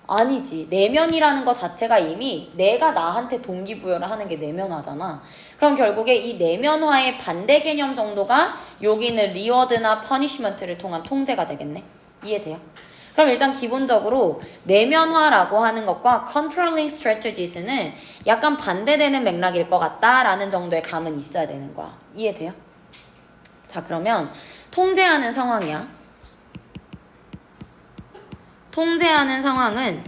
아니지. 내면이라는 것 자체가 이미 내가 나한테 동기부여를 하는 게 내면화잖아. 그럼 결국에 이 내면화의 반대 개념 정도가 여기는 리워드나 퍼니시먼트를 통한 통제가 되겠네. 이해돼요? 그럼 일단 기본적으로 내면화라고 하는 것과 controlling strategies는 약간 반대되는 맥락일 것 같다라는 정도의 감은 있어야 되는 거야. 이해돼요? 자, 그러면 통제하는 상황이야. 통제하는 상황은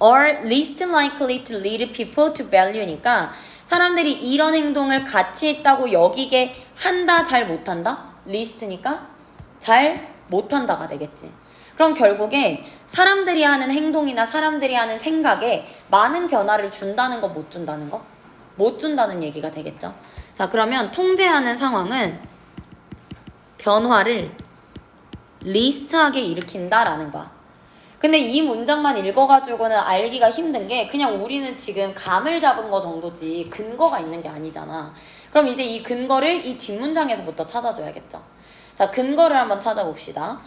are least likely to lead people to value니까 사람들이 이런 행동을 가치 있다고 여기게 한다, 잘 못한다? least니까 잘 못한다가 되겠지. 그럼 결국에 사람들이 하는 행동이나 사람들이 하는 생각에 많은 변화를 준다는 거, 못 준다는 거? 못 준다는 얘기가 되겠죠. 자, 그러면 통제하는 상황은 변화를 리스트하게 일으킨다라는 거야. 근데 이 문장만 읽어가지고는 알기가 힘든 게 그냥 우리는 지금 감을 잡은 거 정도지 근거가 있는 게 아니잖아. 그럼 이제 이 근거를 이 뒷문장에서부터 찾아줘야겠죠. 자, 근거를 한번 찾아봅시다.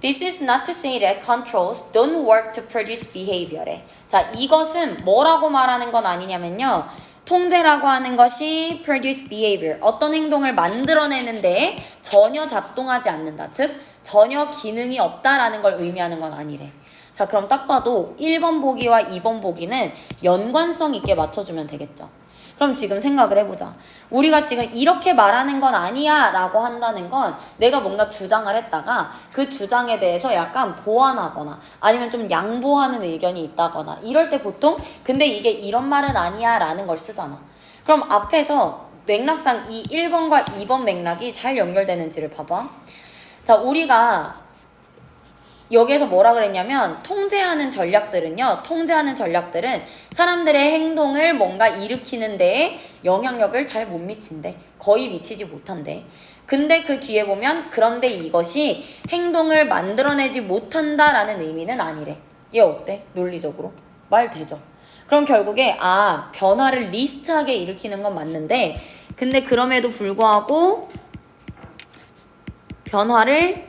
This is not to say that controls don't work to produce behavior에. 자, 이것은 뭐라고 말하는 건 아니냐면요. 통제라고 하는 것이 produce behavior, 어떤 행동을 만들어내는데 전혀 작동하지 않는다. 즉, 전혀 기능이 없다라는 걸 의미하는 건 아니래. 자, 그럼 딱 봐도 1번 보기와 2번 보기는 연관성 있게 맞춰주면 되겠죠. 그럼 지금 생각을 해보자. 우리가 지금 이렇게 말하는 건 아니야 라고 한다는 건 내가 뭔가 주장을 했다가 그 주장에 대해서 약간 보완하거나 아니면 좀 양보하는 의견이 있다거나 이럴 때 보통 근데 이게 이런 말은 아니야 라는 걸 쓰잖아. 그럼 앞에서 맥락상 이 1번과 2번 맥락이 잘 연결되는지를 봐봐. 자, 우리가 여기에서 뭐라 그랬냐면 통제하는 전략들은 사람들의 행동을 뭔가 일으키는 데에 영향력을 잘 못 미친대. 거의 미치지 못한대. 근데 그 뒤에 보면 그런데 이것이 행동을 만들어내지 못한다라는 의미는 아니래. 얘 어때? 논리적으로? 말 되죠? 그럼 결국에 변화를 리스트하게 일으키는 건 맞는데 근데 그럼에도 불구하고 변화를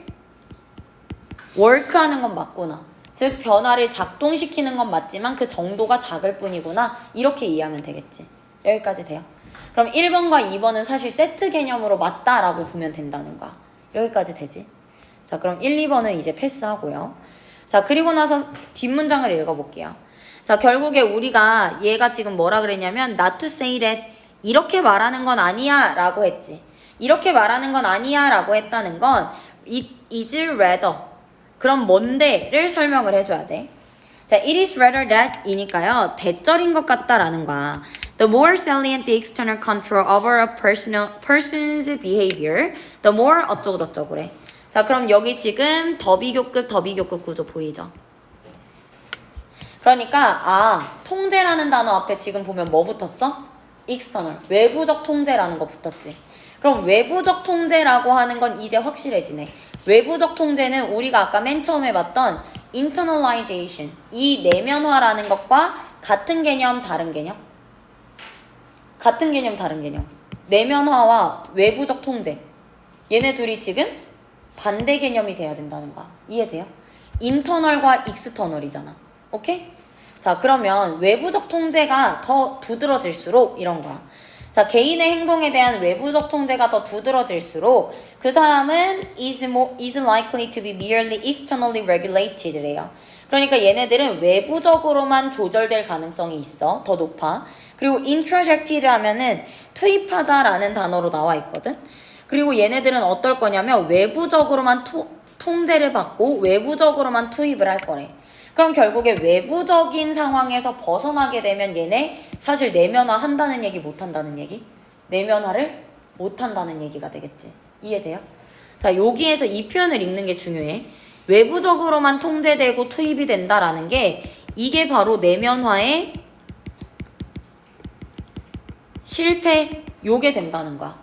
워크하는 건 맞구나. 즉 변화를 작동시키는 건 맞지만 그 정도가 작을 뿐이구나. 이렇게 이해하면 되겠지. 여기까지 돼요? 그럼 1번과 2번은 사실 세트 개념으로 맞다라고 보면 된다는 거야. 여기까지 되지? 자, 그럼 1, 2번은 이제 패스하고요. 자, 그리고 나서 뒷문장을 읽어볼게요. 자, 결국에 우리가 얘가 지금 뭐라 그랬냐면 not to say that 이렇게 말하는 건 아니야 라고 했지. 이렇게 말하는 건 아니야 라고 했다는 건 it is rather 그럼 뭔데를 설명을 해줘야 돼. 자, it is rather that 이니까요. 대절인 것 같다라는 거야. The more salient the external control over a person's behavior, the more 어쩌고저쩌고래. 자, 그럼 여기 지금 더비교급 구조 보이죠? 그러니까 통제라는 단어 앞에 지금 보면 뭐 붙었어? external, 외부적 통제라는 거 붙었지. 그럼 외부적 통제라고 하는 건 이제 확실해지네. 외부적 통제는 우리가 아까 맨 처음에 봤던 internalization, 이 내면화라는 것과 같은 개념, 다른 개념? 같은 개념, 다른 개념. 내면화와 외부적 통제. 얘네 둘이 지금 반대 개념이 돼야 된다는 거야. 이해돼요? 인터널과 익스터널이잖아. 오케이? 자, 그러면 외부적 통제가 더 두드러질수록 이런 거야. 자, 개인의 행동에 대한 외부적 통제가 더 두드러질수록 그 사람은 is likely to be merely externally regulated 래요. 그러니까 얘네들은 외부적으로만 조절될 가능성이 있어. 더 높아. 그리고 introjected 하면은 투입하다라는 단어로 나와 있거든. 그리고 얘네들은 어떨 거냐면 외부적으로만 통제를 받고 외부적으로만 투입을 할 거래. 그럼 결국에 외부적인 상황에서 벗어나게 되면 얘네 사실 내면화 한다는 얘기 못 한다는 얘기? 내면화를 못 한다는 얘기가 되겠지. 이해돼요? 자, 여기에서 이 표현을 읽는 게 중요해. 외부적으로만 통제되고 투입이 된다라는 게 이게 바로 내면화의 실패, 요게 된다는 거야.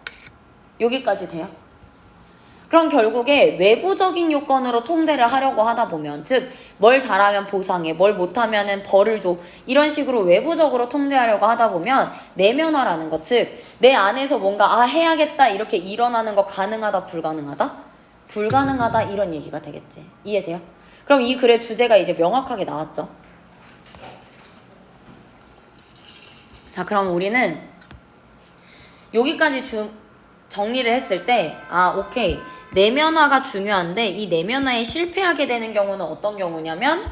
여기까지 돼요? 그럼 결국에 외부적인 요건으로 통제를 하려고 하다 보면, 즉 뭘 잘하면 보상해, 뭘 못하면 벌을 줘, 이런 식으로 외부적으로 통제하려고 하다 보면 내면화라는 것, 즉 내 안에서 뭔가 해야겠다 이렇게 일어나는 거 가능하다, 불가능하다? 불가능하다, 이런 얘기가 되겠지. 이해돼요? 그럼 이 글의 주제가 이제 명확하게 나왔죠. 자, 그럼 우리는 여기까지 정리를 했을 때 오케이, 내면화가 중요한데 이 내면화에 실패하게 되는 경우는 어떤 경우냐면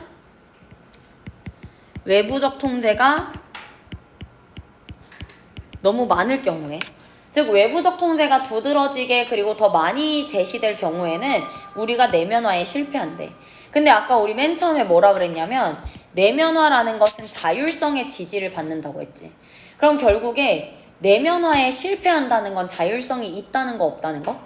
외부적 통제가 너무 많을 경우에, 즉 외부적 통제가 두드러지게 그리고 더 많이 제시될 경우에는 우리가 내면화에 실패한대. 근데 아까 우리 맨 처음에 뭐라 그랬냐면 내면화라는 것은 자율성의 지지를 받는다고 했지. 그럼 결국에 내면화에 실패한다는 건 자율성이 있다는 거, 없다는 거?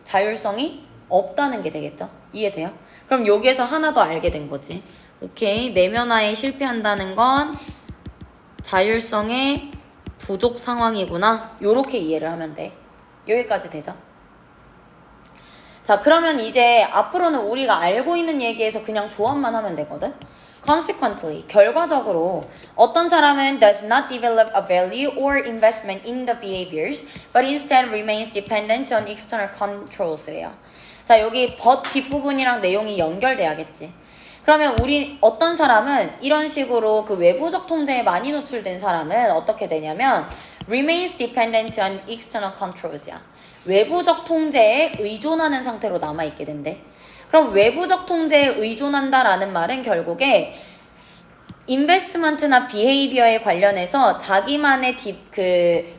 자율성이 없다는 게 되겠죠? 이해돼요? 그럼 여기에서 하나 더 알게 된 거지. 오케이, 내면화에 실패한다는 건 자율성의 부족 상황이구나. 요렇게 이해를 하면 돼. 여기까지 되죠? 자, 그러면 이제 앞으로는 우리가 알고 있는 얘기에서 그냥 조합만 하면 되거든? Consequently, 결과적으로 어떤 사람은 does not develop a value or investment in the behaviors, but instead remains dependent on external controls래요. 자, 여기 but 뒷부분이랑 내용이 연결돼야겠지. 그러면 어떤 사람은 이런 식으로 그 외부적 통제에 많이 노출된 사람은 어떻게 되냐면 remains dependent on external controls야. 외부적 통제에 의존하는 상태로 남아있게 된대. 그럼 외부적 통제에 의존한다라는 말은 결국에 인베스트먼트나 비헤이비어에 관련해서 자기만의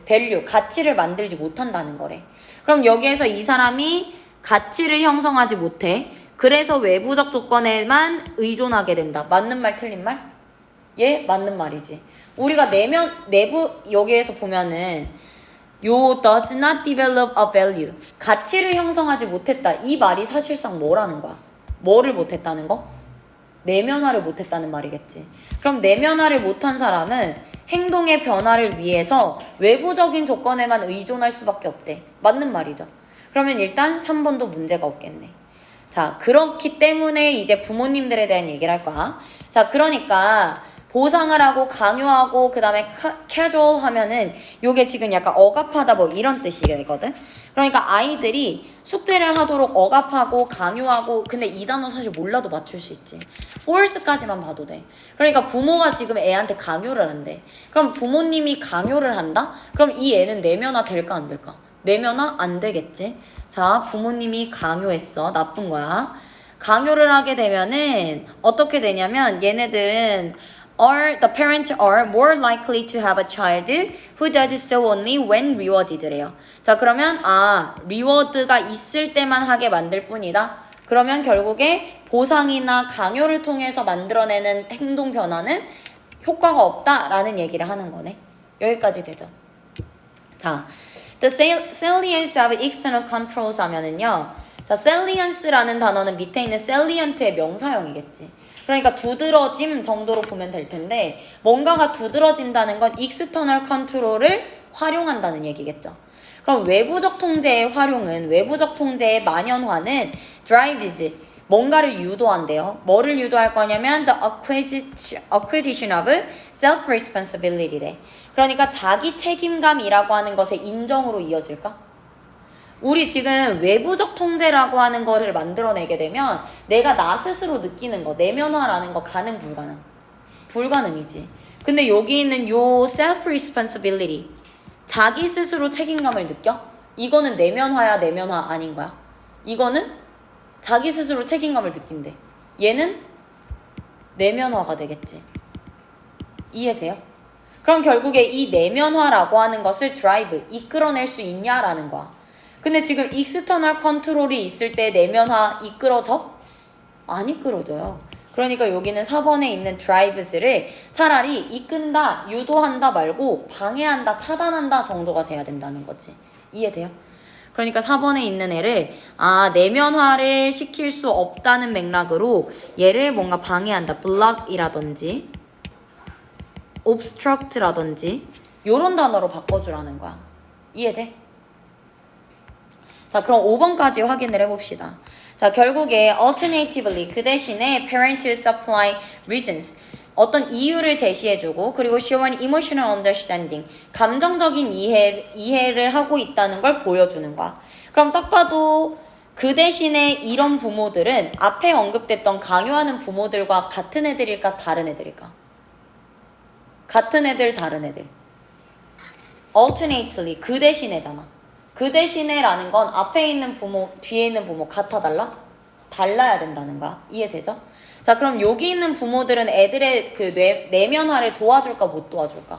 밸류, 가치를 만들지 못한다는 거래. 그럼 여기에서 이 사람이 가치를 형성하지 못해. 그래서 외부적 조건에만 의존하게 된다. 맞는 말, 틀린 말? 예, 맞는 말이지. 우리가 내부 여기에서 보면은 does not develop a value. 가치를 형성하지 못했다. 이 말이 사실상 뭐라는 거야? 뭐를 못했다는 거? 내면화를 못했다는 말이겠지. 그럼 내면화를 못한 사람은 행동의 변화를 위해서 외부적인 조건에만 의존할 수밖에 없대. 맞는 말이죠. 그러면 일단 3번도 문제가 없겠네. 자, 그렇기 때문에 이제 부모님들에 대한 얘기를 할 거야. 자, 그러니까 보상을 하고 강요하고 그 다음에 casual 하면은 요게 지금 약간 억압하다 뭐 이런 뜻이거든. 그러니까 아이들이 숙제를 하도록 억압하고 강요하고, 근데 이 단어 사실 몰라도 맞출 수 있지. force까지만 봐도 돼. 그러니까 부모가 지금 애한테 강요를 한대. 그럼 부모님이 강요를 한다? 그럼 이 애는 내면화 될까 안 될까? 내면화 안 되겠지. 자, 부모님이 강요했어. 나쁜 거야. 강요를 하게 되면은 어떻게 되냐면 얘네들은 the parents are more likely to have a child who does so only when rewarded 래요. 자, 그러면 리워드가 있을 때만 하게 만들 뿐이다. 그러면 결국에 보상이나 강요를 통해서 만들어내는 행동 변화는 효과가 없다라는 얘기를 하는 거네. 여기까지 되죠. 자, the salience of external controls 하면은요. 자, salience라는 단어는 밑에 있는 salient의 명사형이겠지. 그러니까 두드러짐 정도로 보면 될 텐데 뭔가가 두드러진다는 건 external control을 활용한다는 얘기겠죠. 그럼 외부적 통제의 활용은 외부적 통제의 만연화는 drives 뭔가를 유도한대요. 뭐를 유도할 거냐면 the acquisition of self-responsibility래. 그러니까 자기 책임감이라고 하는 것의 인정으로 이어질까? 우리 지금 외부적 통제라고 하는 거를 만들어내게 되면 내가 나 스스로 느끼는 거, 내면화라는 거 가능 불가능? 불가능이지. 근데 여기 있는 요 self-responsibility 자기 스스로 책임감을 느껴? 이거는 내면화야 내면화 아닌 거야? 이거는 자기 스스로 책임감을 느낀대. 얘는 내면화가 되겠지. 이해돼요? 그럼 결국에 이 내면화라고 하는 것을 drive, 이끌어낼 수 있냐라는 거야. 근데 지금 external control이 있을 때 내면화 이끌어져? 안 이끌어져요. 그러니까 여기는 4번에 있는 drives를 차라리 이끈다, 유도한다 말고 방해한다, 차단한다 정도가 돼야 된다는 거지. 이해돼요? 그러니까 4번에 있는 애를 내면화를 시킬 수 없다는 맥락으로 얘를 뭔가 방해한다. block이라든지 obstruct라든지 요런 단어로 바꿔주라는 거야. 이해돼? 자, 그럼 5번까지 확인을 해봅시다. 자, 결국에 alternatively 그 대신에 parent to supply reasons 어떤 이유를 제시해주고 그리고 show an emotional understanding 감정적인 이해를 하고 있다는 걸 보여주는 거야. 그럼 딱 봐도 그 대신에 이런 부모들은 앞에 언급됐던 강요하는 부모들과 같은 애들일까 다른 애들일까? 같은 애들 다른 애들. alternately 그 대신에잖아. 그 대신에라는 건 앞에 있는 부모, 뒤에 있는 부모 같아 달라? 달라야 된다는 거야. 이해되죠? 자, 그럼 여기 있는 부모들은 애들의 그 내면화를 도와줄까 못 도와줄까?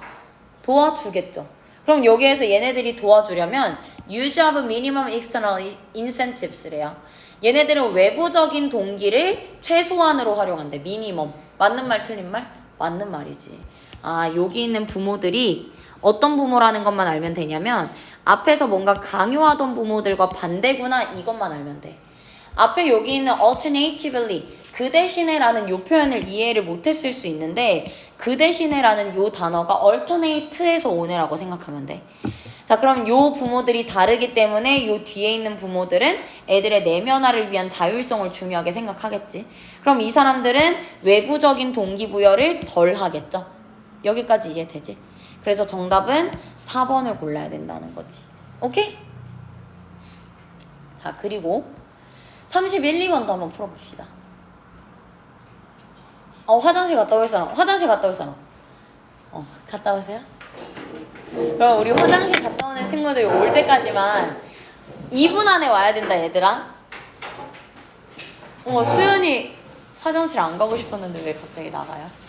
도와주겠죠. 그럼 여기에서 얘네들이 도와주려면 use of minimum external incentives래요. 얘네들은 외부적인 동기를 최소한으로 활용한대. 미니멈. 맞는 말 틀린 말? 맞는 말이지. 여기 있는 부모들이 어떤 부모라는 것만 알면 되냐면 앞에서 뭔가 강요하던 부모들과 반대구나 이것만 알면 돼. 앞에 여기 있는 alternatively 그 대신에라는 요 표현을 이해를 못했을 수 있는데 그 대신에라는 요 단어가 alternate에서 오네라고 생각하면 돼. 자, 그럼 요 부모들이 다르기 때문에 요 뒤에 있는 부모들은 애들의 내면화를 위한 자율성을 중요하게 생각하겠지. 그럼 이 사람들은 외부적인 동기부여를 덜 하겠죠. 여기까지 이해되지? 그래서 정답은 4번을 골라야 된다는 거지. 오케이? 자, 그리고 31, 2번도 한번 풀어봅시다. 화장실 갔다 올 사람. 화장실 갔다 올 사람. 갔다 오세요. 그럼 우리 화장실 갔다 오는 친구들 올 때까지만 2분 안에 와야 된다, 얘들아. 수연이 화장실 안 가고 싶었는데 왜 갑자기 나가요?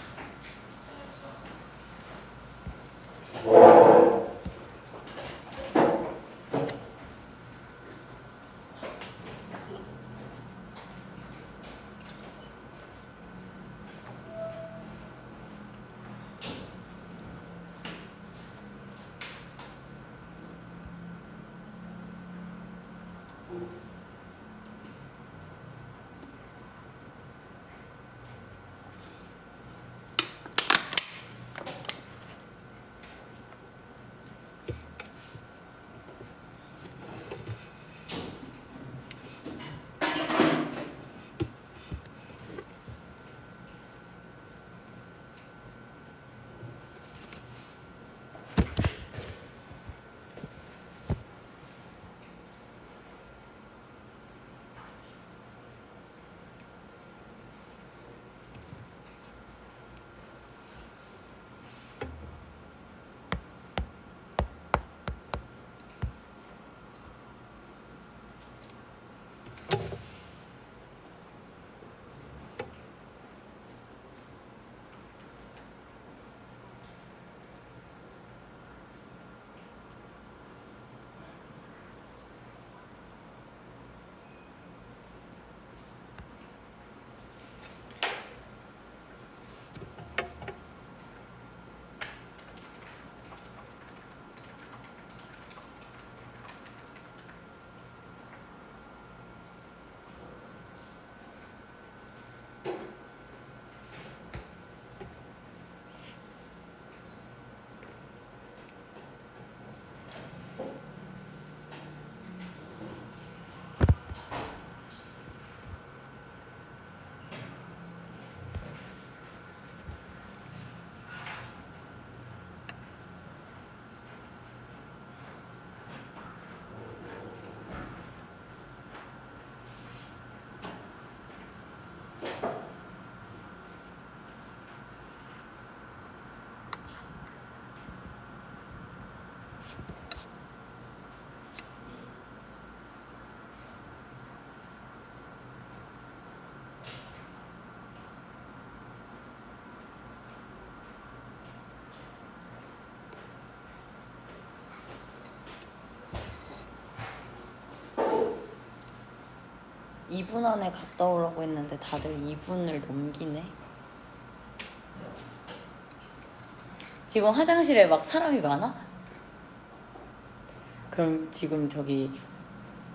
2분 안에 갔다 오라고 했는데 다들 2분을 넘기네. 지금 화장실에 막 사람이 많아? 그럼 지금 저기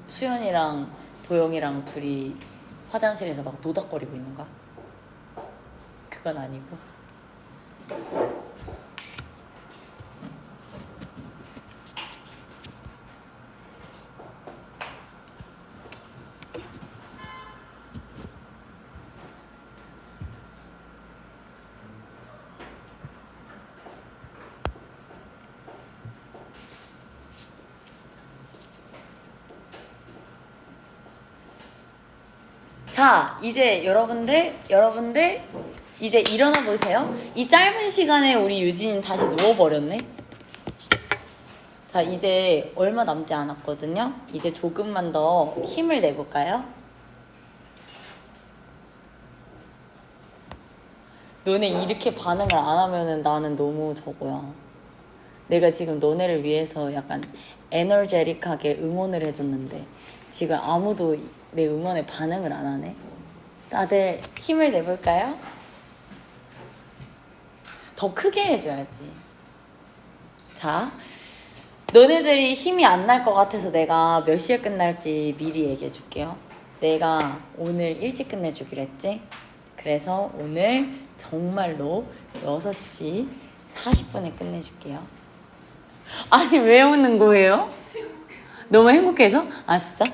수연이랑 도영이랑 둘이 화장실에서 막 노닥거리고 있는 거야? 그건 아니고. 자, 이제 여러분들 이제 일어나 보세요. 이 짧은 시간에 우리 유진이 다시 누워버렸네. 자, 이제 얼마 남지 않았거든요. 이제 조금만 더 힘을 내볼까요? 너네 이렇게 반응을 안 하면은 나는 너무 저거야. 내가 지금 너네를 위해서 약간 에너제틱하게 응원을 해줬는데 지금 아무도 내 응원에 반응을 안 하네. 다들 힘을 내볼까요? 더 크게 해줘야지. 자, 너네들이 힘이 안 날 것 같아서 내가 몇 시에 끝날지 미리 얘기해 줄게요. 내가 오늘 일찍 끝내주기로 했지? 그래서 오늘 정말로 6시 40분에 끝내줄게요. 아니, 왜 웃는 거예요? 너무 행복해서? 아, 진짜?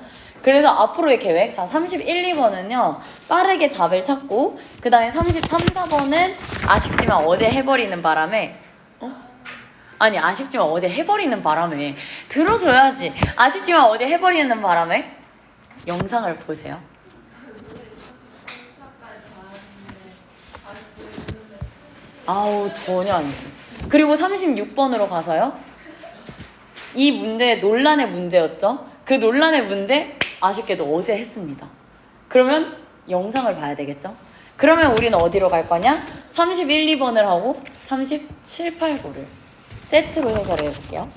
그래서 앞으로의 계획, 자, 31, 2번은요 빠르게 답을 찾고, 그 다음에 33, 4번은 아쉽지만 어제 해버리는 바람에 아니, 아쉽지만 어제 해버리는 바람에 들어줘야지. 아쉽지만 어제 해버리는 바람에 영상을 보세요. 아우, 전혀 아니지. 그리고 36번으로 가서요, 이 문제 논란의 문제였죠. 그 논란의 문제 아쉽게도 어제 했습니다. 그러면 영상을 봐야 되겠죠. 그러면 우리는 어디로 갈 거냐? 31, 2번을 하고 37, 8, 9를 세트로 해결해 볼게요.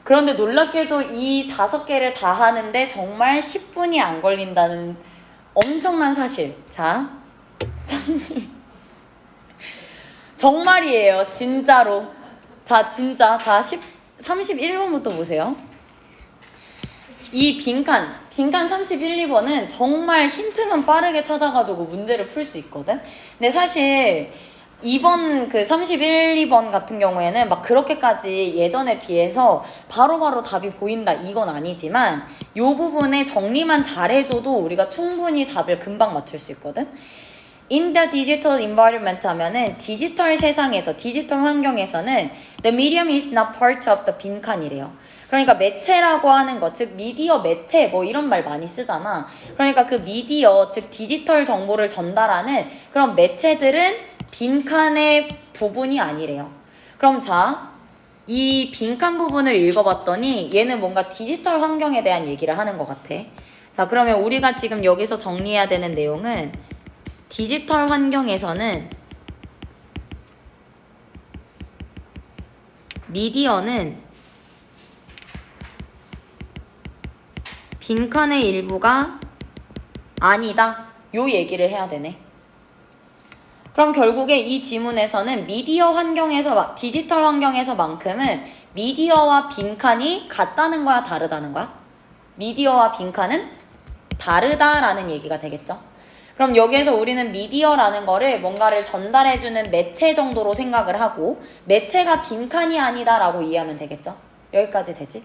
그런데 놀랍게도 이 5개를 다 하는데 정말 10분이 안 걸린다는 엄청난 사실. 자, 30 정말이에요. 진짜로. 자, 진짜. 자, 31번부터 보세요. 이 빈칸 31, 2번은 정말 힌트만 빠르게 찾아가지고 문제를 풀 수 있거든. 근데 사실 2번 그 31, 2번 같은 경우에는 막 그렇게까지 예전에 비해서 바로바로 답이 보인다 이건 아니지만 요 부분에 정리만 잘해줘도 우리가 충분히 답을 금방 맞출 수 있거든. In the digital environment 하면은 디지털 세상에서, 디지털 환경에서는 the medium is not part of the 빈칸이래요. 그러니까 매체라고 하는 것, 즉 미디어 매체 뭐 이런 말 많이 쓰잖아. 그러니까 그 미디어, 즉 디지털 정보를 전달하는 그런 매체들은 빈칸의 부분이 아니래요. 그럼 자, 이 빈칸 부분을 읽어봤더니 얘는 뭔가 디지털 환경에 대한 얘기를 하는 것 같아. 자, 그러면 우리가 지금 여기서 정리해야 되는 내용은 디지털 환경에서는 미디어는 빈칸의 일부가 아니다. 요 얘기를 해야 되네. 그럼 결국에 이 지문에서는 미디어 환경에서, 디지털 환경에서만큼은 미디어와 빈칸이 같다는 거야, 다르다는 거야? 미디어와 빈칸은 다르다라는 얘기가 되겠죠. 그럼 여기에서 우리는 미디어라는 거를 뭔가를 전달해주는 매체 정도로 생각을 하고 매체가 빈칸이 아니다라고 이해하면 되겠죠. 여기까지 되지?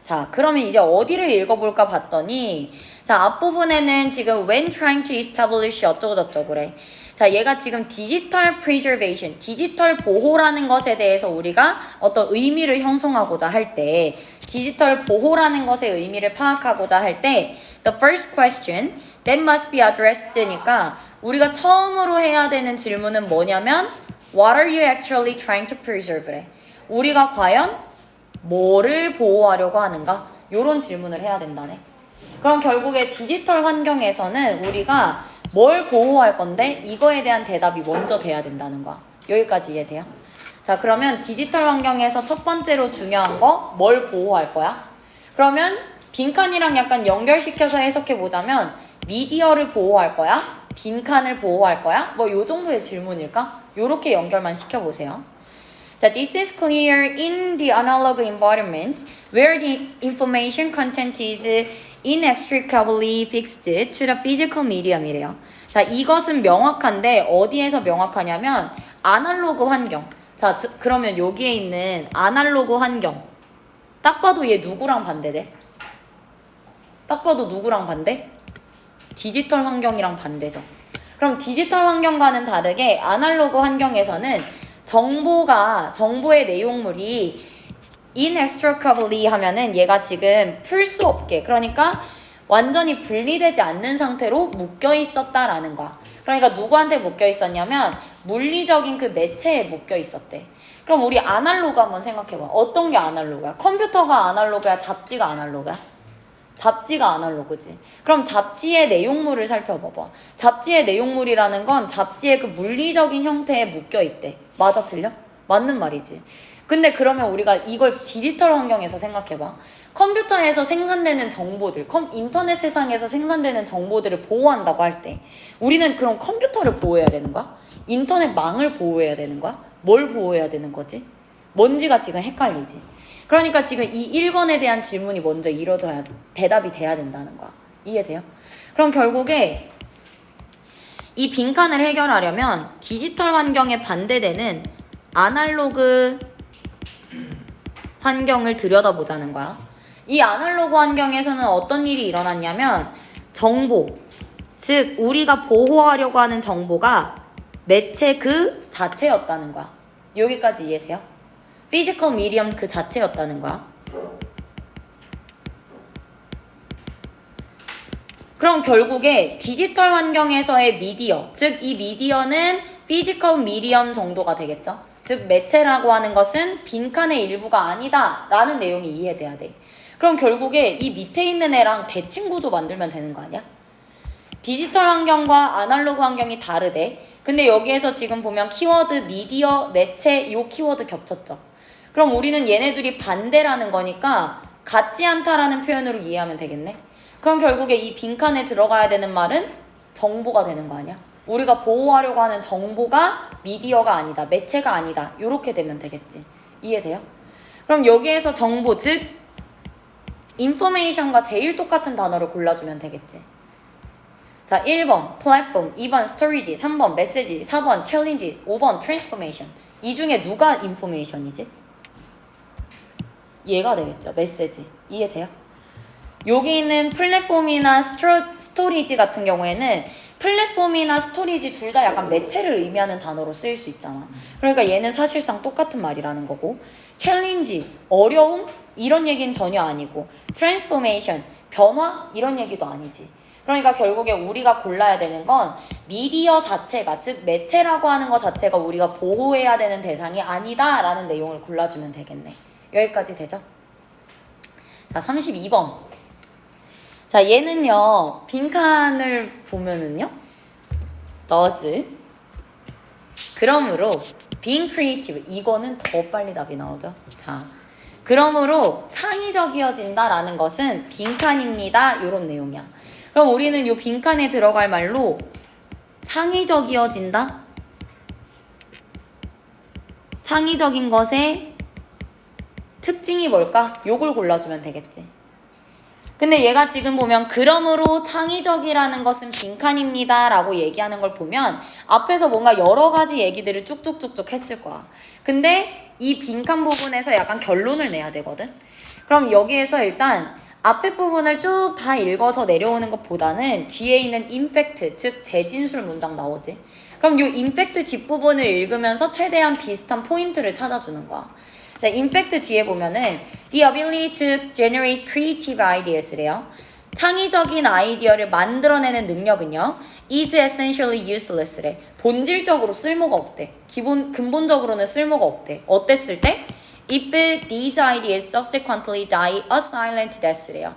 자, 그러면 이제 어디를 읽어볼까 봤더니 자, 앞부분에는 지금 when trying to establish 어쩌고 저쩌고 그래. 자, 얘가 지금 디지털 preservation, 디지털 보호라는 것에 대해서 우리가 어떤 의미를 형성하고자 할 때, 디지털 보호라는 것의 의미를 파악하고자 할 때 the first question that must be addressed니까 우리가 처음으로 해야 되는 질문은 뭐냐면 what are you actually trying to preserve래. 우리가 과연 뭐를 보호하려고 하는가? 요런 질문을 해야 된다네. 그럼 결국에 디지털 환경에서는 우리가 뭘 보호할 건데 이거에 대한 대답이 먼저 돼야 된다는 거야. 여기까지 이해돼요? 자, 그러면 디지털 환경에서 첫 번째로 중요한 거 뭘 보호할 거야? 그러면 빈칸이랑 약간 연결시켜서 해석해 보자면 미디어를 보호할 거야? 빈칸을 보호할 거야? 뭐 요 정도의 질문일까? 요렇게 연결만 시켜보세요. 자, this is clear in the analog environment where the information content is inextricably fixed to the physical medium이래요. 자, 이것은 명확한데 어디에서 명확하냐면 아날로그 환경. 자, 그러면 여기에 있는 아날로그 환경. 딱 봐도 얘 누구랑 반대돼? 딱 봐도 누구랑 반대? 디지털 환경이랑 반대죠. 그럼 디지털 환경과는 다르게 아날로그 환경에서는 정보의 내용물이 inextricably 하면은 얘가 지금 풀 수 없게, 그러니까 완전히 분리되지 않는 상태로 묶여 있었다라는 거야. 그러니까 누구한테 묶여 있었냐면 물리적인 그 매체에 묶여 있었대. 그럼 우리 아날로그 한번 생각해봐. 어떤 게 아날로그야? 컴퓨터가 아날로그야? 잡지가 아날로그야? 잡지가 아날로그지. 그럼 잡지의 내용물을 살펴봐봐. 잡지의 내용물이라는 건 잡지의 그 물리적인 형태에 묶여 있대. 맞아, 틀려? 맞는 말이지. 근데 그러면 우리가 이걸 디지털 환경에서 생각해봐. 컴퓨터에서 생산되는 정보들, 인터넷 세상에서 생산되는 정보들을 보호한다고 할 때 우리는 그럼 컴퓨터를 보호해야 되는 거야? 인터넷 망을 보호해야 되는 거야? 뭘 보호해야 되는 거지? 뭔지가 지금 헷갈리지. 그러니까 지금 이 1번에 대한 질문이 먼저 이뤄져야 대답이 돼야 된다는 거야. 이해돼요? 그럼 결국에 이 빈칸을 해결하려면 디지털 환경에 반대되는 아날로그 환경을 들여다보자는 거야. 이 아날로그 환경에서는 어떤 일이 일어났냐면 정보, 즉 우리가 보호하려고 하는 정보가 매체 그 자체였다는 거야. 여기까지 이해돼요? 피지컬 미디엄 그 자체였다는 거야. 그럼 결국에 디지털 환경에서의 미디어, 즉 이 미디어는 피지컬 미디엄 정도가 되겠죠. 즉 매체라고 하는 것은 빈칸의 일부가 아니다 라는 내용이 이해돼야 돼. 그럼 결국에 이 밑에 있는 애랑 대칭 구조 만들면 되는 거 아니야? 디지털 환경과 아날로그 환경이 다르대. 근데 여기에서 지금 보면 키워드 미디어, 매체 이 키워드 겹쳤죠. 그럼 우리는 얘네들이 반대라는 거니까 같지 않다라는 표현으로 이해하면 되겠네. 그럼 결국에 이 빈칸에 들어가야 되는 말은 정보가 되는 거 아니야? 우리가 보호하려고 하는 정보가 미디어가 아니다, 매체가 아니다, 요렇게 되면 되겠지. 이해돼요? 그럼 여기에서 정보, 즉 인포메이션과 제일 똑같은 단어를 골라주면 되겠지. 자, 1번 플랫폼, 2번 스토리지, 3번 메시지, 4번 챌린지, 5번 트랜스포메이션. 이 중에 누가 인포메이션이지? 얘가 되겠죠. 메시지. 이해돼요? 여기 있는 플랫폼이나 스토리지 같은 경우에는 플랫폼이나 스토리지 둘 다 약간 매체를 의미하는 단어로 쓰일 수 있잖아. 그러니까 얘는 사실상 똑같은 말이라는 거고, 챌린지, 어려움 이런 얘기는 전혀 아니고, 트랜스포메이션, 변화 이런 얘기도 아니지. 그러니까 결국에 우리가 골라야 되는 건 미디어 자체가, 즉 매체라고 하는 것 자체가 우리가 보호해야 되는 대상이 아니다 라는 내용을 골라주면 되겠네. 여기까지 되죠? 자, 32번. 자, 얘는요, 빈칸을 보면은요, 너즈. 그러므로, being creative. 이거는 더 빨리 답이 나오죠. 자, 그러므로 창의적이어진다라는 것은 빈칸입니다. 요런 내용이야. 그럼 우리는 요 빈칸에 들어갈 말로 창의적이어진다? 창의적인 것의 특징이 뭘까? 요걸 골라주면 되겠지. 근데 얘가 지금 보면 그러므로 창의적이라는 것은 빈칸입니다 라고 얘기하는 걸 보면 앞에서 뭔가 여러 가지 얘기들을 쭉쭉쭉쭉 했을 거야. 근데 이 빈칸 부분에서 약간 결론을 내야 되거든. 그럼 여기에서 일단 앞에 부분을 쭉 다 읽어서 내려오는 것보다는 뒤에 있는 임팩트, 즉 재진술 문장 나오지. 그럼 이 임팩트 뒷부분을 읽으면서 최대한 비슷한 포인트를 찾아주는 거야. 자, 임팩트 뒤에 보면은 the ability to generate creative ideas래요. 창의적인 아이디어를 만들어내는 능력은요, is essentially useless래. 본질적으로 쓸모가 없대. 근본적으로는 쓸모가 없대. 어땠을 때? If these ideas subsequently die a silent death래요.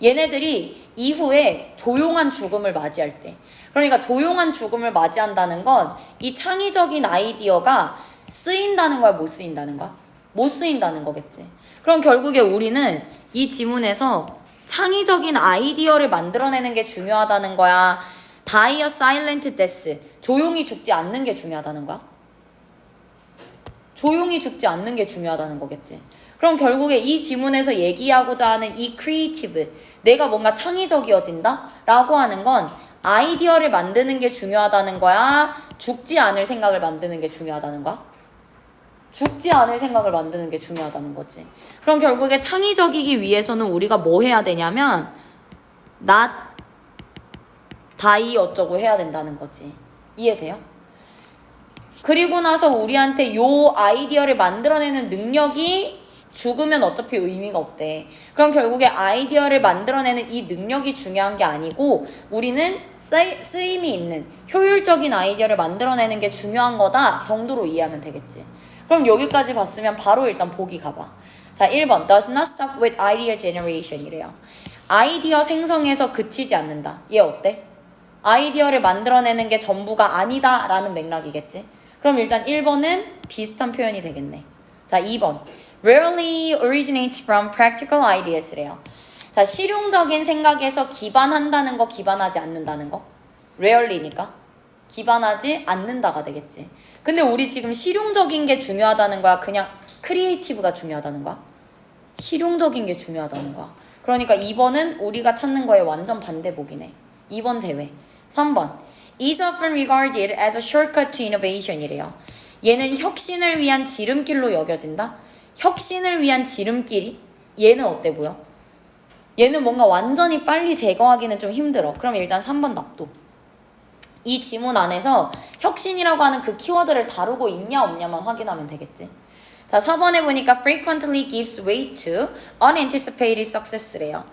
얘네들이 이후에 조용한 죽음을 맞이할 때. 그러니까 조용한 죽음을 맞이한다는 건 이 창의적인 아이디어가 쓰인다는 거야, 못 쓰인다는 거야? 못 쓰인다는 거겠지. 그럼 결국에 우리는 이 지문에서 창의적인 아이디어를 만들어내는 게 중요하다는 거야? Die a silent death. 조용히 죽지 않는 게 중요하다는 거야? 조용히 죽지 않는 게 중요하다는 거겠지. 그럼 결국에 이 지문에서 얘기하고자 하는 이 creative, 내가 뭔가 창의적이어진다? 라고 하는 건 아이디어를 만드는 게 중요하다는 거야? 죽지 않을 생각을 만드는 게 중요하다는 거야? 죽지 않을 생각을 만드는 게 중요하다는 거지. 그럼 결국에 창의적이기 위해서는 우리가 뭐 해야 되냐면 not die 어쩌고 해야 된다는 거지. 이해돼요? 그리고 나서 우리한테 요 아이디어를 만들어내는 능력이 죽으면 어차피 의미가 없대. 그럼 결국에 아이디어를 만들어내는 이 능력이 중요한 게 아니고 우리는 쓰임이 있는 효율적인 아이디어를 만들어내는 게 중요한 거다 정도로 이해하면 되겠지. 그럼 여기까지 봤으면 바로 일단 보기 가봐. 자, 1번 does not stop with idea generation 이래요. 아이디어 생성에서 그치지 않는다. 얘 어때? 아이디어를 만들어내는 게 전부가 아니다 라는 맥락이겠지. 그럼 일단 1번은 비슷한 표현이 되겠네. 자, 2번 rarely originates from practical ideas래요. 자, 실용적인 생각에서 기반한다는 거, 기반하지 않는다는 거. rarely니까 기반하지 않는다가 되겠지. 근데 우리 지금 실용적인 게 중요하다는 거야? 그냥 크리에이티브가 중요하다는 거야? 실용적인 게 중요하다는 거야. 그러니까 2번은 우리가 찾는 거에 완전 반대복이네. 2번 제외. 3번 is often regarded as a shortcut to innovation 이래요. 얘는 혁신을 위한 지름길로 여겨진다? 혁신을 위한 지름길이? 얘는 어때 보여? 얘는 뭔가 완전히 빨리 제거하기는 좀 힘들어. 그럼 일단 3번 납도. 이 지문 안에서 혁신이라고 하는 그 키워드를 다루고 있냐 없냐만 확인하면 되겠지. 자, 4번에 보니까 frequently gives way to unanticipated success래요.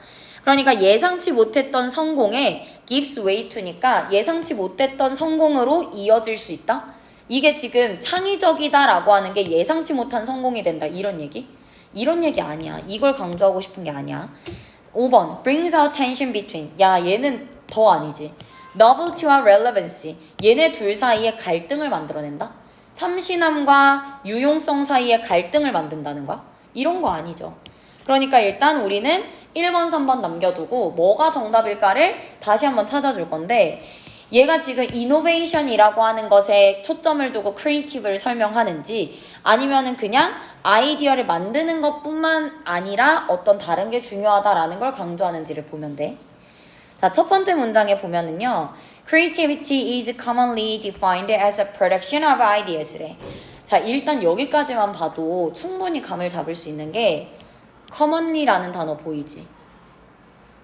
그러니까 예상치 못했던 성공에 gives way to니까 예상치 못했던 성공으로 이어질 수 있다? 이게 지금 창의적이다라고 하는 게 예상치 못한 성공이 된다 이런 얘기? 이런 얘기 아니야. 이걸 강조하고 싶은 게 아니야. 5번 brings out tension between. 야, 얘는 더 아니지. novelty와 relevancy. 얘네 둘 사이에 갈등을 만들어낸다? 참신함과 유용성 사이에 갈등을 만든다는 거야? 이런 거 아니죠. 그러니까 일단 우리는 1번, 3번 남겨두고 뭐가 정답일까를 다시 한번 찾아줄 건데 얘가 지금 이노베이션이라고 하는 것에 초점을 두고 크리에이티브를 설명하는지 아니면은 그냥 아이디어를 만드는 것뿐만 아니라 어떤 다른 게 중요하다라는 걸 강조하는지를 보면 돼. 자, 첫 번째 문장에 보면은요. Creativity is commonly defined as a production of ideas래. 자, 일단 여기까지만 봐도 충분히 감을 잡을 수 있는 게 commonly라는 단어 보이지?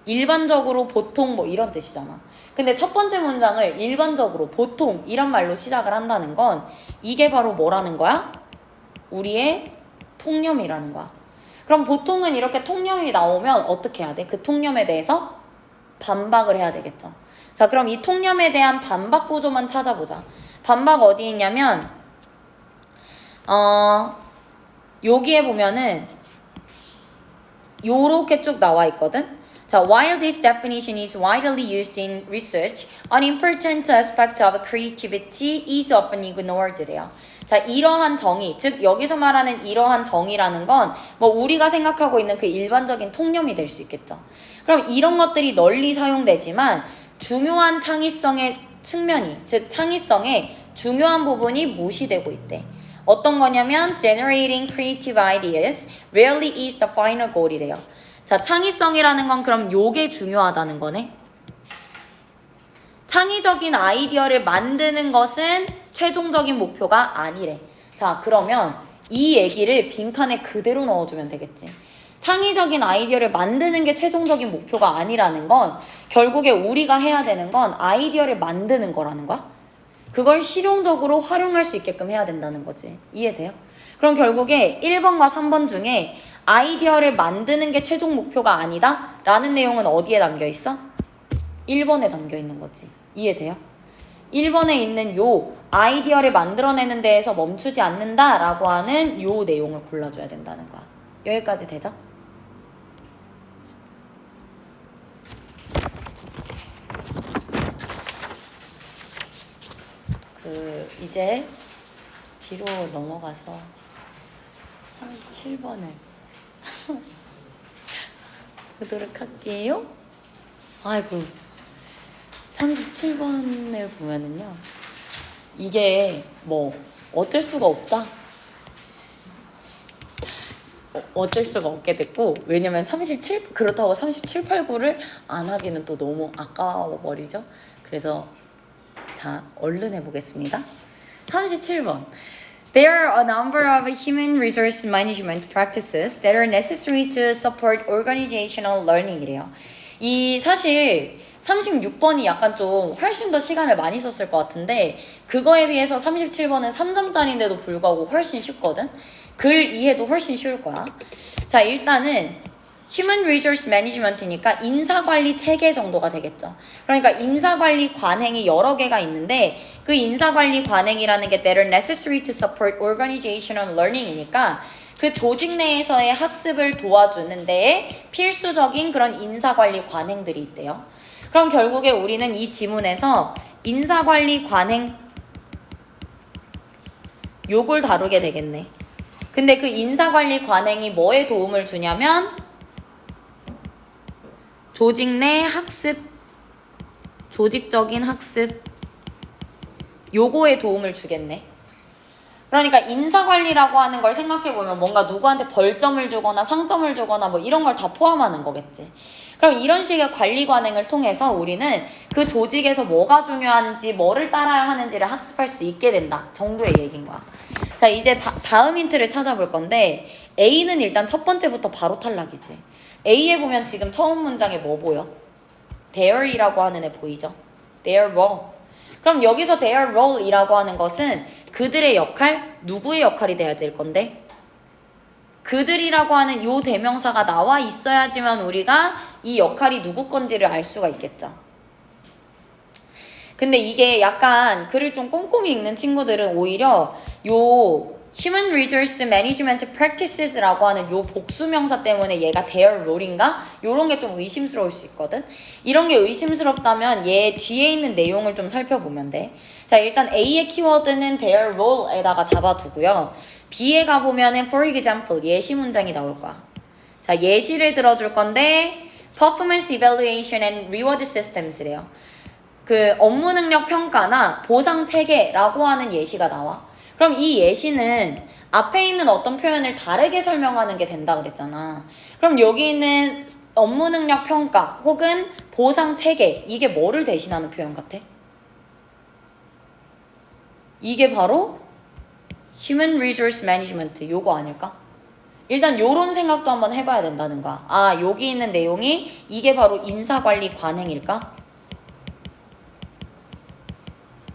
일반적으로 보통 뭐 이런 뜻이잖아. 근데 첫 번째 문장을 일반적으로 보통 이런 말로 시작을 한다는 건 이게 바로 뭐라는 거야? 우리의 통념이라는 거야. 그럼 보통은 이렇게 통념이 나오면 어떻게 해야 돼? 그 통념에 대해서 반박을 해야 되겠죠. 자, 그럼 이 통념에 대한 반박 구조만 찾아보자. 반박 어디 있냐면 여기에 보면은 요렇게 쭉 나와 있거든. 자, while this definition is widely used in research, an important aspect of creativity is often ignored래요. 자, 이러한 정의, 즉 여기서 말하는 이러한 정의라는 건 뭐 우리가 생각하고 있는 그 일반적인 통념이 될 수 있겠죠. 그럼 이런 것들이 널리 사용되지만 중요한 창의성의 측면이, 즉 창의성의 중요한 부분이 무시되고 있대. 어떤 거냐면 generating creative ideas rarely is the final goal이래요. 자, 창의성이라는 건 그럼 요게 중요하다는 거네. 창의적인 아이디어를 만드는 것은 최종적인 목표가 아니래. 자, 그러면 이 얘기를 빈칸에 그대로 넣어주면 되겠지. 창의적인 아이디어를 만드는 게 최종적인 목표가 아니라는 건 결국에 우리가 해야 되는 건 아이디어를 만드는 거라는 거야. 그걸 실용적으로 활용할 수 있게끔 해야 된다는 거지. 이해돼요? 그럼 결국에 1번과 3번 중에 아이디어를 만드는 게 최종 목표가 아니다? 라는 내용은 어디에 담겨 있어? 1번에 담겨 있는 거지. 이해돼요? 1번에 있는 요 아이디어를 만들어내는 데에서 멈추지 않는다 라고 하는 요 내용을 골라줘야 된다는 거야. 여기까지 되죠? 이제 뒤로 넘어가서 37번을 보도록 할게요. 아이고 37번을 보면은요 이게 뭐 어쩔 수가 없다. 어쩔 수가 없게 됐고 왜냐면 37 그렇다고 37, 8, 9를 안 하기는 또 너무 아까워 버리죠. 그래서 자 얼른 해보겠습니다. 37번 There are a number of human resource management practices that are necessary to support organizational learning이래요. 이 사실 36번이 약간 좀 훨씬 더 시간을 많이 썼을 것 같은데 그거에 비해서 37번은 3점짜리인데도 불구하고 훨씬 쉽거든. 글 이해도 훨씬 쉬울 거야. 자 일단은 Human Resource Management니까 인사관리 체계 정도가 되겠죠. 그러니까 인사관리 관행이 여러 개가 있는데 그 인사관리 관행이라는 게 that are necessary to support organizational learning이니까 그 조직 내에서의 학습을 도와주는 데에 필수적인 그런 인사관리 관행들이 있대요. 그럼 결국에 우리는 이 지문에서 인사관리 관행 요걸 다루게 되겠네. 근데 그 인사관리 관행이 뭐에 도움을 주냐면 조직 내 학습, 조직적인 학습 요거에 도움을 주겠네. 그러니까 인사관리라고 하는 걸 생각해보면 뭔가 누구한테 벌점을 주거나 상점을 주거나 뭐 이런 걸 다 포함하는 거겠지. 그럼 이런 식의 관리 관행을 통해서 우리는 그 조직에서 뭐가 중요한지 뭐를 따라야 하는지를 학습할 수 있게 된다 정도의 얘기인 거야. 자 이제 다음 힌트를 찾아볼 건데 A는 일단 첫 번째부터 바로 탈락이지. A에 보면 지금 처음 문장에 뭐 보여? There이라고 하는 애 보이죠? Their role. 그럼 여기서 their role이라고 하는 것은 그들의 역할, 누구의 역할이 돼야 될 건데? 그들이라고 하는 요 대명사가 나와 있어야지만 우리가 이 역할이 누구 건지를 알 수가 있겠죠. 근데 이게 약간 글을 좀 꼼꼼히 읽는 친구들은 오히려 요 Human Resource Management Practices라고 하는 요 복수명사 때문에 얘가 their role인가? 요런 게 좀 의심스러울 수 있거든. 이런 게 의심스럽다면 얘 뒤에 있는 내용을 좀 살펴보면 돼. 자 일단 A의 키워드는 their role에다가 잡아두고요. B에 가보면은 for example 예시 문장이 나올 거야. 자 예시를 들어줄 건데 Performance Evaluation and Reward Systems래요. 그 업무 능력 평가나 보상 체계라고 하는 예시가 나와. 그럼 이 예시는 앞에 있는 어떤 표현을 다르게 설명하는 게 된다 그랬잖아. 그럼 여기 있는 업무 능력 평가 혹은 보상 체계 이게 뭐를 대신하는 표현 같아? 이게 바로 Human Resource Management 요거 아닐까? 일단 요런 생각도 한번 해봐야 된다는 거야. 아 여기 있는 내용이 이게 바로 인사관리 관행일까?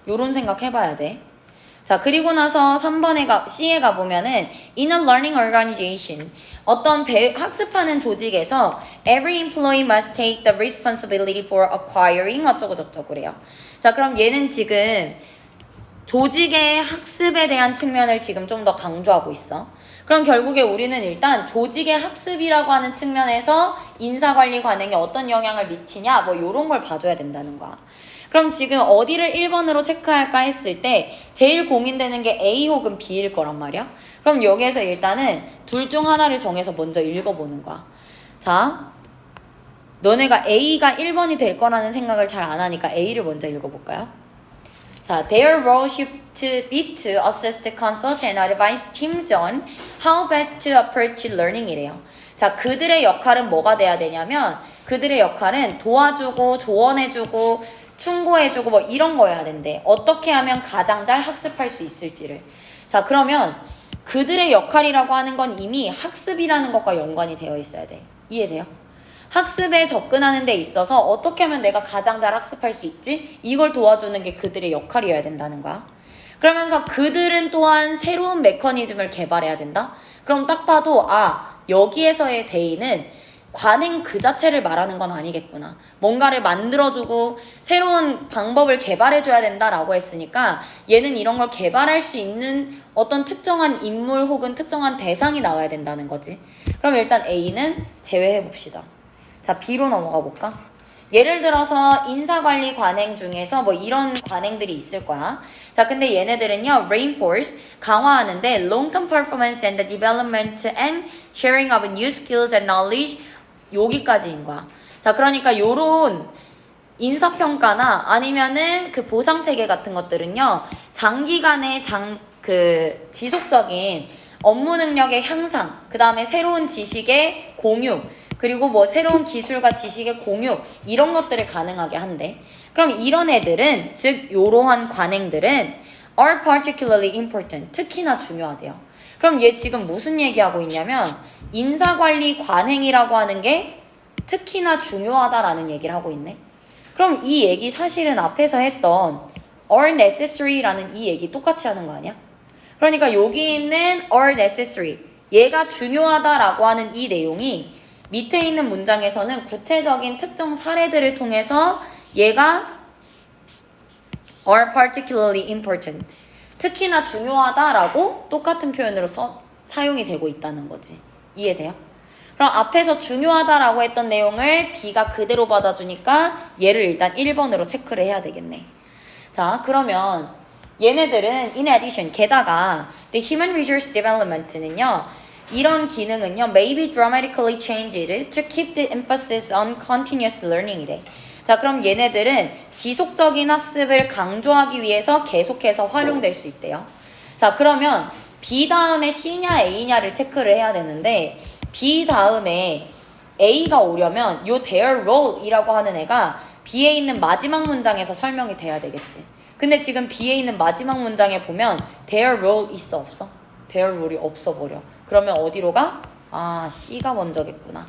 요런 생각 해봐야 돼. 자 그리고 나서 3번에 C에 가보면은 In a learning organization 어떤 학습하는 조직에서 Every employee must take the responsibility for acquiring 어쩌고 저쩌고 그래요. 자 그럼 얘는 지금 조직의 학습에 대한 측면을 지금 좀 더 강조하고 있어. 그럼 결국에 우리는 일단 조직의 학습이라고 하는 측면에서 인사관리 관행에 어떤 영향을 미치냐 뭐 이런 걸 봐줘야 된다는 거야. 그럼 지금 어디를 1번으로 체크할까 했을 때 제일 고민되는 게 A 혹은 B일 거란 말이야. 그럼 여기에서 일단은 둘 중 하나를 정해서 먼저 읽어보는 거야. 자, 너네가 A가 1번이 될 거라는 생각을 잘 안 하니까 A를 먼저 읽어볼까요? 자, their role should be to assist, consult, and advise teams on how best to approach learning이래요. 자, 그들의 역할은 뭐가 돼야 되냐면 그들의 역할은 도와주고 조언해주고 충고해주고 뭐 이런 거 해야 된대. 어떻게 하면 가장 잘 학습할 수 있을지를. 자 그러면 그들의 역할이라고 하는 건 이미 학습이라는 것과 연관이 되어 있어야 돼. 이해돼요? 학습에 접근하는 데 있어서 어떻게 하면 내가 가장 잘 학습할 수 있지? 이걸 도와주는 게 그들의 역할이어야 된다는 거야. 그러면서 그들은 또한 새로운 메커니즘을 개발해야 된다? 그럼 딱 봐도 여기에서의 대의는 관행 그 자체를 말하는 건 아니겠구나. 뭔가를 만들어주고 새로운 방법을 개발해줘야 된다라고 했으니까 얘는 이런 걸 개발할 수 있는 어떤 특정한 인물 혹은 특정한 대상이 나와야 된다는 거지. 그럼 일단 A는 제외해봅시다. 자, B로 넘어가 볼까? 예를 들어서 인사관리 관행 중에서 뭐 이런 관행들이 있을 거야. 자, 근데 얘네들은요, reinforce, 강화하는데 long-term performance and the development and sharing of new skills and knowledge 여기까지인 거야. 자, 그러니까 요런 인사평가나 아니면은 그 보상체계 같은 것들은요, 장기간의 지속적인 업무 능력의 향상, 그 다음에 새로운 지식의 공유, 그리고 뭐 새로운 기술과 지식의 공유, 이런 것들을 가능하게 한대. 그럼 이런 애들은, 즉 요러한 관행들은 are particularly important, 특히나 중요하대요. 그럼 얘 지금 무슨 얘기하고 있냐면 인사관리 관행이라고 하는 게 특히나 중요하다라는 얘기를 하고 있네. 그럼 이 얘기 사실은 앞에서 했던 are necessary라는 이 얘기 똑같이 하는 거 아니야? 그러니까 여기 있는 are necessary, 얘가 중요하다라고 하는 이 내용이 밑에 있는 문장에서는 구체적인 특정 사례들을 통해서 얘가 are particularly important, 특히나 중요하다라고 똑같은 표현으로 사용이 되고 있다는 거지. 이해돼요? 그럼 앞에서 중요하다라고 했던 내용을 B가 그대로 받아주니까 얘를 일단 1번으로 체크를 해야 되겠네. 자, 그러면 얘네들은 in addition, 게다가 the human resource development는요, 이런 기능은요 may be dramatically changed to keep the emphasis on continuous learning이래. 자, 그럼 얘네들은 지속적인 학습을 강조하기 위해서 계속해서 활용될 수 있대요. 자, 그러면 B 다음에 C냐 A냐를 체크를 해야 되는데 B 다음에 A가 오려면 요 their role 이라고 하는 애가 B에 있는 마지막 문장에서 설명이 돼야 되겠지. 근데 지금 B에 있는 마지막 문장에 보면 their role 있어 없어? their role이 없어 버려. 그러면 어디로 가? 아, C가 먼저겠구나.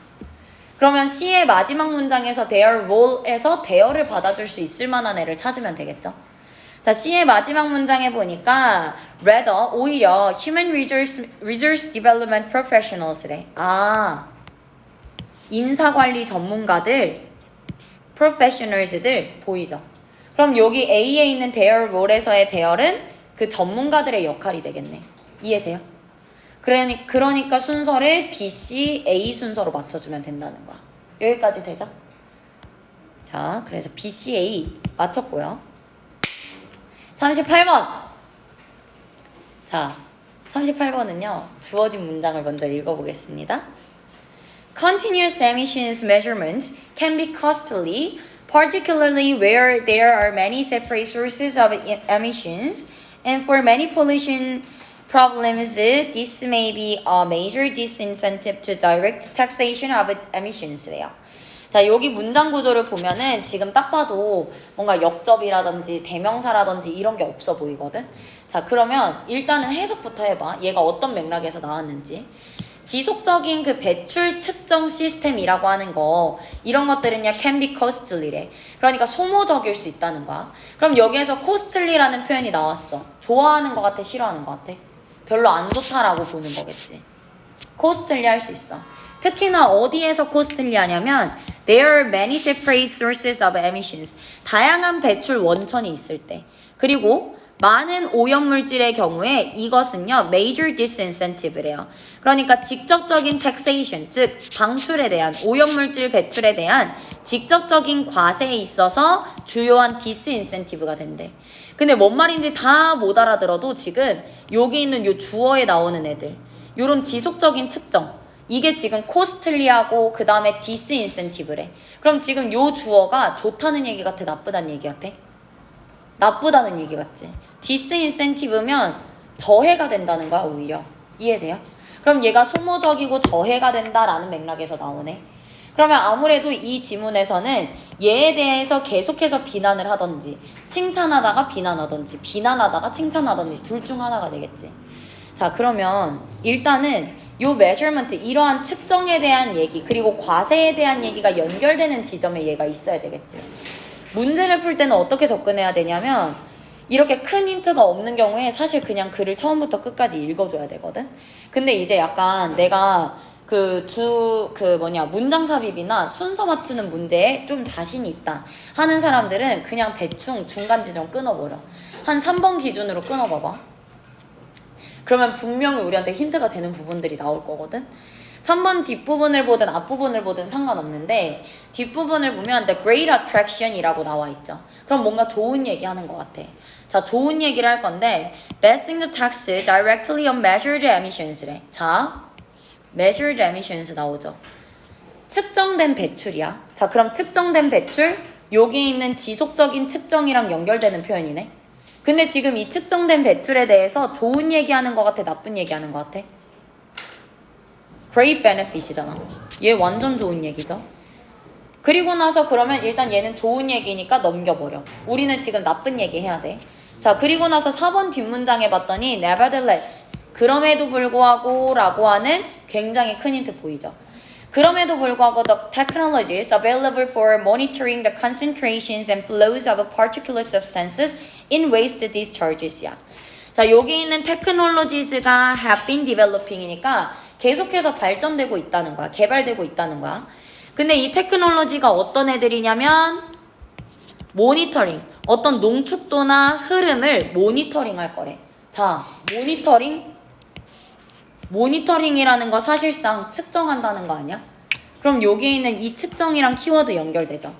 그러면 C의 마지막 문장에서 their role에서 there를 받아줄 수 있을 만한 애를 찾으면 되겠죠. 자, C의 마지막 문장에 보니까 rather, 오히려 human resource development professionals래. 아, 인사관리 전문가들, professionals들 보이죠. 그럼 여기 A에 있는 their role에서의 there은 그 전문가들의 역할이 되겠네. 이해돼요? 그러니까 순서를 B, C, A 순서로 맞춰주면 된다는 거야. 여기까지 되죠? 자, 그래서 B, C, A 맞췄고요. 38번. 자, 38번은요. 주어진 문장을 먼저 읽어보겠습니다. Continuous emissions measurements can be costly, particularly where there are many separate sources of emissions, and for many pollution problems, this may be a major disincentive to direct taxation of emissions래요. 자, 여기 문장 구조를 보면은 지금 딱 봐도 뭔가 역접이라든지 대명사라든지 이런 게 없어 보이거든. 자, 그러면 일단은 해석부터 해봐. 얘가 어떤 맥락에서 나왔는지. 지속적인 그 배출 측정 시스템이라고 하는 거, 이런 것들은요 can be costly래. 그러니까 소모적일 수 있다는 거야. 그럼 여기에서 costly라는 표현이 나왔어. 좋아하는 것 같아, 싫어하는 것 같아? 별로 안 좋다라고 보는 거겠지. costly 할 수 있어. 특히나 어디에서 costly 하냐면 there are many separate sources of emissions, 다양한 배출 원천이 있을 때, 그리고 많은 오염물질의 경우에 이것은요 major disincentive래요. 그러니까 직접적인 taxation, 즉 방출에 대한, 오염물질 배출에 대한 직접적인 과세에 있어서 주요한 disincentive가 된대. 근데 뭔 말인지 다 못 알아들어도 지금 여기 있는 요 주어에 나오는 애들, 요런 지속적인 측정, 이게 지금 costly하고 그 다음에 disincentive래. 그럼 지금 요 주어가 좋다는 얘기 같아, 나쁘다는 얘기 같아? 나쁘다는 얘기 같지. disincentive면 저해가 된다는 거야, 오히려. 이해돼요? 그럼 얘가 소모적이고 저해가 된다라는 맥락에서 나오네. 그러면 아무래도 이 지문에서는 얘에 대해서 계속해서 비난을 하던지, 칭찬하다가 비난하던지, 비난하다가 칭찬하던지 둘 중 하나가 되겠지. 자, 그러면 일단은 요 measurement, 이러한 측정에 대한 얘기, 그리고 과세에 대한 얘기가 연결되는 지점에 얘가 있어야 되겠지. 문제를 풀 때는 어떻게 접근해야 되냐면 이렇게 큰 힌트가 없는 경우에 사실 그냥 글을 처음부터 끝까지 읽어줘야 되거든. 근데 이제 약간 내가 문장 삽입이나 순서 맞추는 문제에 좀 자신이 있다 하는 사람들은 그냥 대충 중간 지점 끊어버려. 한 3번 기준으로 끊어봐봐. 그러면 분명히 우리한테 힌트가 되는 부분들이 나올 거거든. 3번 뒷부분을 보든 앞부분을 보든 상관없는데 뒷부분을 보면 The Great Attraction 이라고 나와 있죠. 그럼 뭔가 좋은 얘기 하는 것 같아. 자, 좋은 얘기를 할 건데 Passing the tax directly on measured emissions래. 자, measured emissions 나오죠. 측정된 배출이야. 자, 그럼 측정된 배출, 여기 있는 지속적인 측정이랑 연결되는 표현이네. 근데 지금 이 측정된 배출에 대해서 좋은 얘기하는 것 같아, 나쁜 얘기하는 것 같아? Great benefit이잖아. 얘 완전 좋은 얘기죠. 그리고 나서 그러면 일단 얘는 좋은 얘기니까 넘겨버려. 우리는 지금 나쁜 얘기 해야 돼. 자, 그리고 나서 4번 뒷문장에 봤더니 nevertheless, 그럼에도 불구하고 라고 하는 굉장히 큰 힌트 보이죠. 그럼에도 불구하고 the technologies available for monitoring the concentrations and flows of particular substances in waste discharges야. 자, 여기 있는 technologies가 have been developing이니까 계속해서 발전되고 있다는 거야. 개발되고 있다는 거야. 근데 이 테크놀로지가 어떤 애들이냐면 모니터링, 어떤 농축도나 흐름을 모니터링 할 거래. 자, 모니터링이라는 거 사실상 측정한다는 거 아니야? 그럼 여기 있는 이 측정이랑 키워드 연결되죠.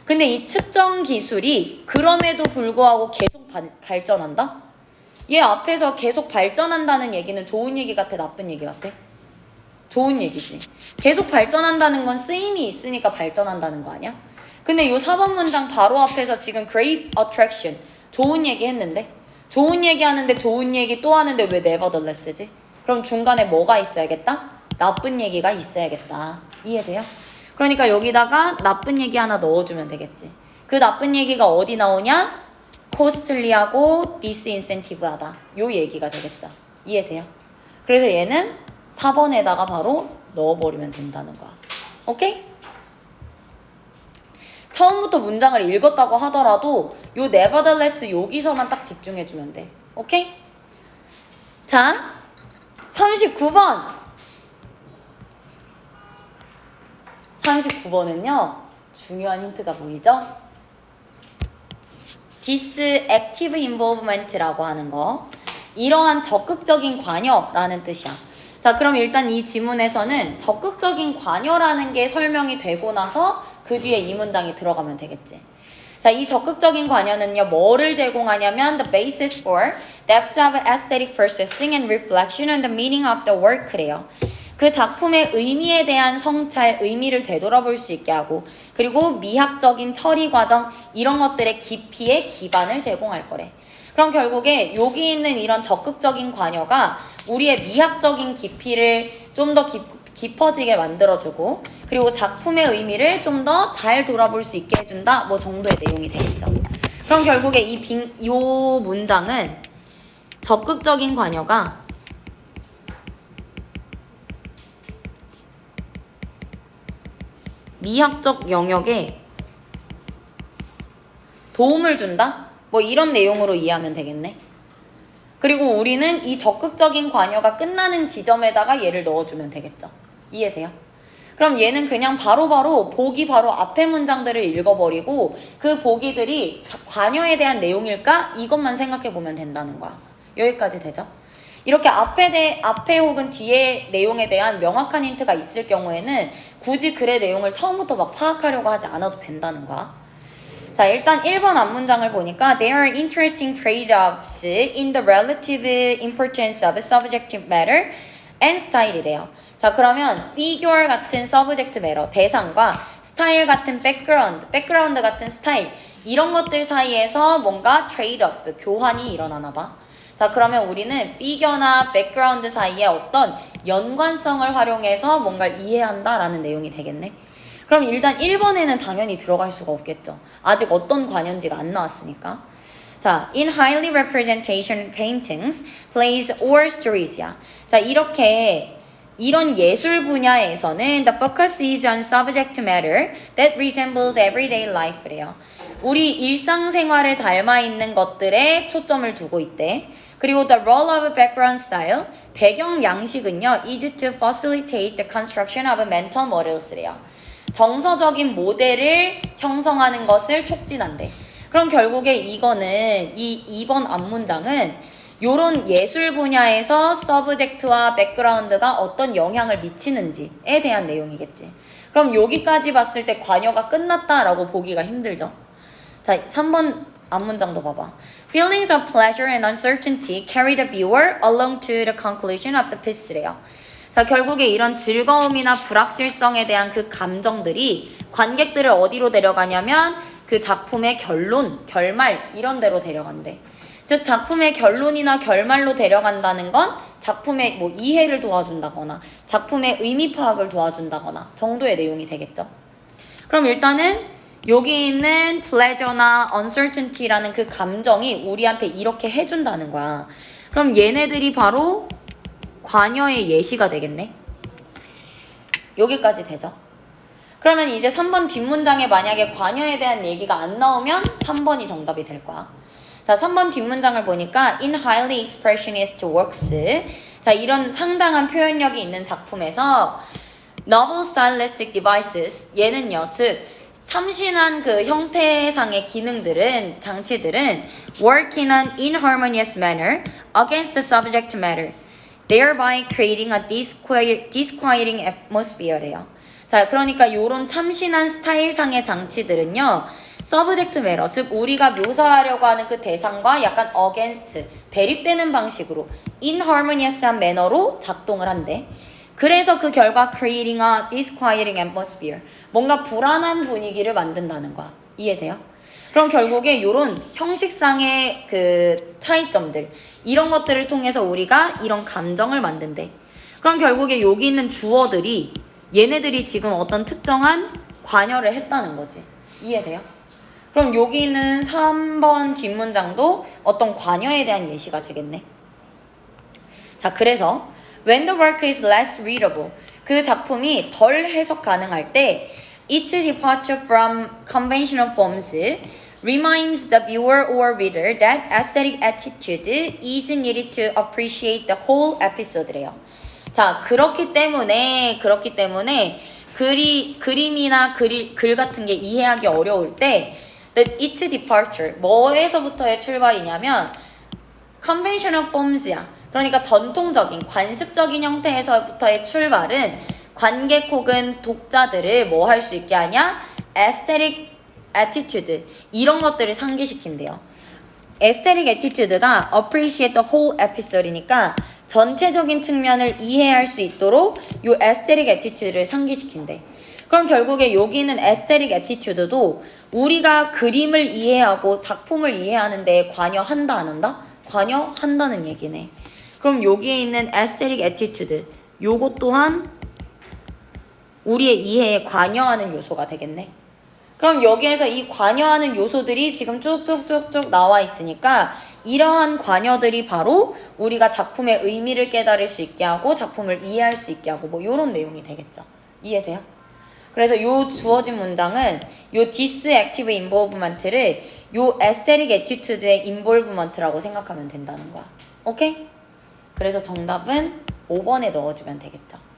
근데 이 측정 기술이 그럼에도 불구하고 계속 발전한다? 얘 앞에서 계속 발전한다는 얘기는 좋은 얘기 같아, 나쁜 얘기 같아? 좋은 얘기지. 계속 발전한다는 건 쓰임이 있으니까 발전한다는 거 아니야? 근데 요 4번 문장 바로 앞에서 지금 great attraction, 좋은 얘기 했는데? 좋은 얘기 하는데 좋은 얘기 또 하는데 왜 nevertheless지? 그럼 중간에 뭐가 있어야겠다? 나쁜 얘기가 있어야겠다. 이해돼요? 그러니까 여기다가 나쁜 얘기 하나 넣어주면 되겠지. 그 나쁜 얘기가 어디 나오냐? costly하고 disincentive하다. 요 얘기가 되겠죠. 이해돼요? 그래서 얘는 4번에다가 바로 넣어버리면 된다는 거야. 오케이? 처음부터 문장을 읽었다고 하더라도 요 nevertheless 여기서만 딱 집중해주면 돼. 오케이? 자, 39번. 39번은요. 중요한 힌트가 보이죠? This active involvement라고 하는 거. 이러한 적극적인 관여라는 뜻이야. 자, 그럼 일단 이 지문에서는 적극적인 관여라는 게 설명이 되고 나서 그 뒤에 이 문장이 들어가면 되겠지. 자, 이 적극적인 관여는요, 뭐를 제공하냐면 the basis for depth of aesthetic processing and reflection on the meaning of the work래요. 그 작품의 의미에 대한 성찰, 의미를 되돌아볼 수 있게 하고, 그리고 미학적인 처리 과정, 이런 것들의 깊이의 기반을 제공할 거래. 그럼 결국에 여기 있는 이런 적극적인 관여가 우리의 미학적인 깊이를 좀 더 깊어지게 만들어주고, 그리고 작품의 의미를 좀 더 잘 돌아볼 수 있게 해준다, 뭐 정도의 내용이 되겠죠. 그럼 결국에 이 문장은 적극적인 관여가 미학적 영역에 도움을 준다? 뭐 이런 내용으로 이해하면 되겠네. 그리고 우리는 이 적극적인 관여가 끝나는 지점에다가 얘를 넣어주면 되겠죠. 이해돼요? 그럼 얘는 그냥 바로바로 보기 바로 앞에 문장들을 읽어버리고 그 보기들이 관여에 대한 내용일까? 이것만 생각해보면 된다는 거야. 여기까지 되죠? 이렇게 앞에 혹은 뒤에 내용에 대한 명확한 힌트가 있을 경우에는 굳이 글의 내용을 처음부터 막 파악하려고 하지 않아도 된다는 거야. 자, 일단 1번 앞문장을 보니까 There are interesting trade-offs in the relative importance of subjective matter and style이래요. 자, 그러면 figure 같은 subject matter, 대상과 style 같은 background 같은 스타일, 이런 것들 사이에서 뭔가 trade-off, 교환이 일어나나 봐. 자, 그러면 우리는 figure나 background 사이에 어떤 연관성을 활용해서 뭔가를 이해한다라는 내용이 되겠네. 그럼 일단 1번에는 당연히 들어갈 수가 없겠죠. 아직 어떤 관연지가 안 나왔으니까. 자, in highly representation paintings, plays or stories야. 자, 이런 예술 분야에서는 the focus is on subject matter that resembles everyday life래요. 우리 일상생활을 닮아 있는 것들에 초점을 두고 있대. 그리고 the role of background style, 배경 양식은요, is to facilitate the construction of mental models래요. 정서적인 모델을 형성하는 것을 촉진한대. 그럼 결국에 이거는 이 2번 앞문장은 요런 예술 분야에서 서브젝트와 백그라운드가 어떤 영향을 미치는지에 대한 내용이겠지. 그럼 여기까지 봤을 때 관여가 끝났다라고 보기가 힘들죠. 자, 3번 앞문장도 봐봐. Feelings of pleasure and uncertainty carry the viewer along to the conclusion of the piece래요. 자, 결국에 이런 즐거움이나 불확실성에 대한 그 감정들이 관객들을 어디로 데려가냐면 그 작품의 결론, 결말 이런 데로 데려간대. 즉 작품의 결론이나 결말로 데려간다는 건 작품의 뭐 이해를 도와준다거나 작품의 의미 파악을 도와준다거나 정도의 내용이 되겠죠. 그럼 일단은 여기 있는 pleasure나 uncertainty라는 그 감정이 우리한테 이렇게 해준다는 거야. 그럼 얘네들이 바로 관여의 예시가 되겠네. 여기까지 되죠. 그러면 이제 3번 뒷문장에 만약에 관여에 대한 얘기가 안 나오면 3번이 정답이 될 거야. 자, 3번 뒷문장을 보니까 in highly expressionist works, 자, 이런 상당한 표현력이 있는 작품에서 novel stylistic devices, 얘는요, 즉 참신한 그 형태상의 기능들은, 장치들은 work in an inharmonious manner against the subject matter, thereby creating a disquieting atmosphere래요. 자, 그러니까 요런 참신한 스타일상의 장치들은요, 서브젝트 매너, 즉 우리가 묘사하려고 하는 그 대상과 약간 against, 대립되는 방식으로 inharmonious한 매너로 작동을 한대. 그래서 그 결과 creating a disquieting atmosphere, 뭔가 불안한 분위기를 만든다는 거야. 이해돼요? 그럼 결국에 이런 형식상의 그 차이점들, 이런 것들을 통해서 우리가 이런 감정을 만든대. 그럼 결국에 여기 있는 주어들이 얘네들이 지금 어떤 특정한 관여를 했다는 거지. 이해돼요? 그럼 여기 있는 3번 뒷문장도 어떤 관여에 대한 예시가 되겠네. 자, 그래서 when the work is less readable, 그 작품이 덜 해석 가능할 때 its departure from conventional forms reminds the viewer or reader that aesthetic attitude is needed to appreciate the whole episode래요. 자, 그렇기 때문에 그림이나 글 같은 게 이해하기 어려울 때 its departure, 뭐에서부터의 출발이냐면 conventional forms야. 그러니까 전통적인, 관습적인 형태에서부터의 출발은 관객 혹은 독자들을 뭐 할 수 있게 하냐? aesthetic attitude, 이런 것들을 상기시킨대요. aesthetic attitude가 appreciate the whole episode이니까 전체적인 측면을 이해할 수 있도록 요 aesthetic attitude를 상기시킨대. 그럼 결국에 여기 있는 aesthetic attitude도 우리가 그림을 이해하고 작품을 이해하는 데 관여한다 안 한다? 관여한다는 얘기네. 그럼 여기에 있는 aesthetic attitude, 요것 또한 우리의 이해에 관여하는 요소가 되겠네. 그럼 여기에서 이 관여하는 요소들이 지금 쭉쭉쭉쭉 나와 있으니까 이러한 관여들이 바로 우리가 작품의 의미를 깨달을 수 있게 하고 작품을 이해할 수 있게 하고 뭐 이런 내용이 되겠죠. 이해돼요? 그래서 요 주어진 문장은 요 disactive involvement를 요 aesthetic attitude의 involvement라고 생각하면 된다는 거야. 오케이? 그래서 정답은 5번에 넣어주면 되겠죠.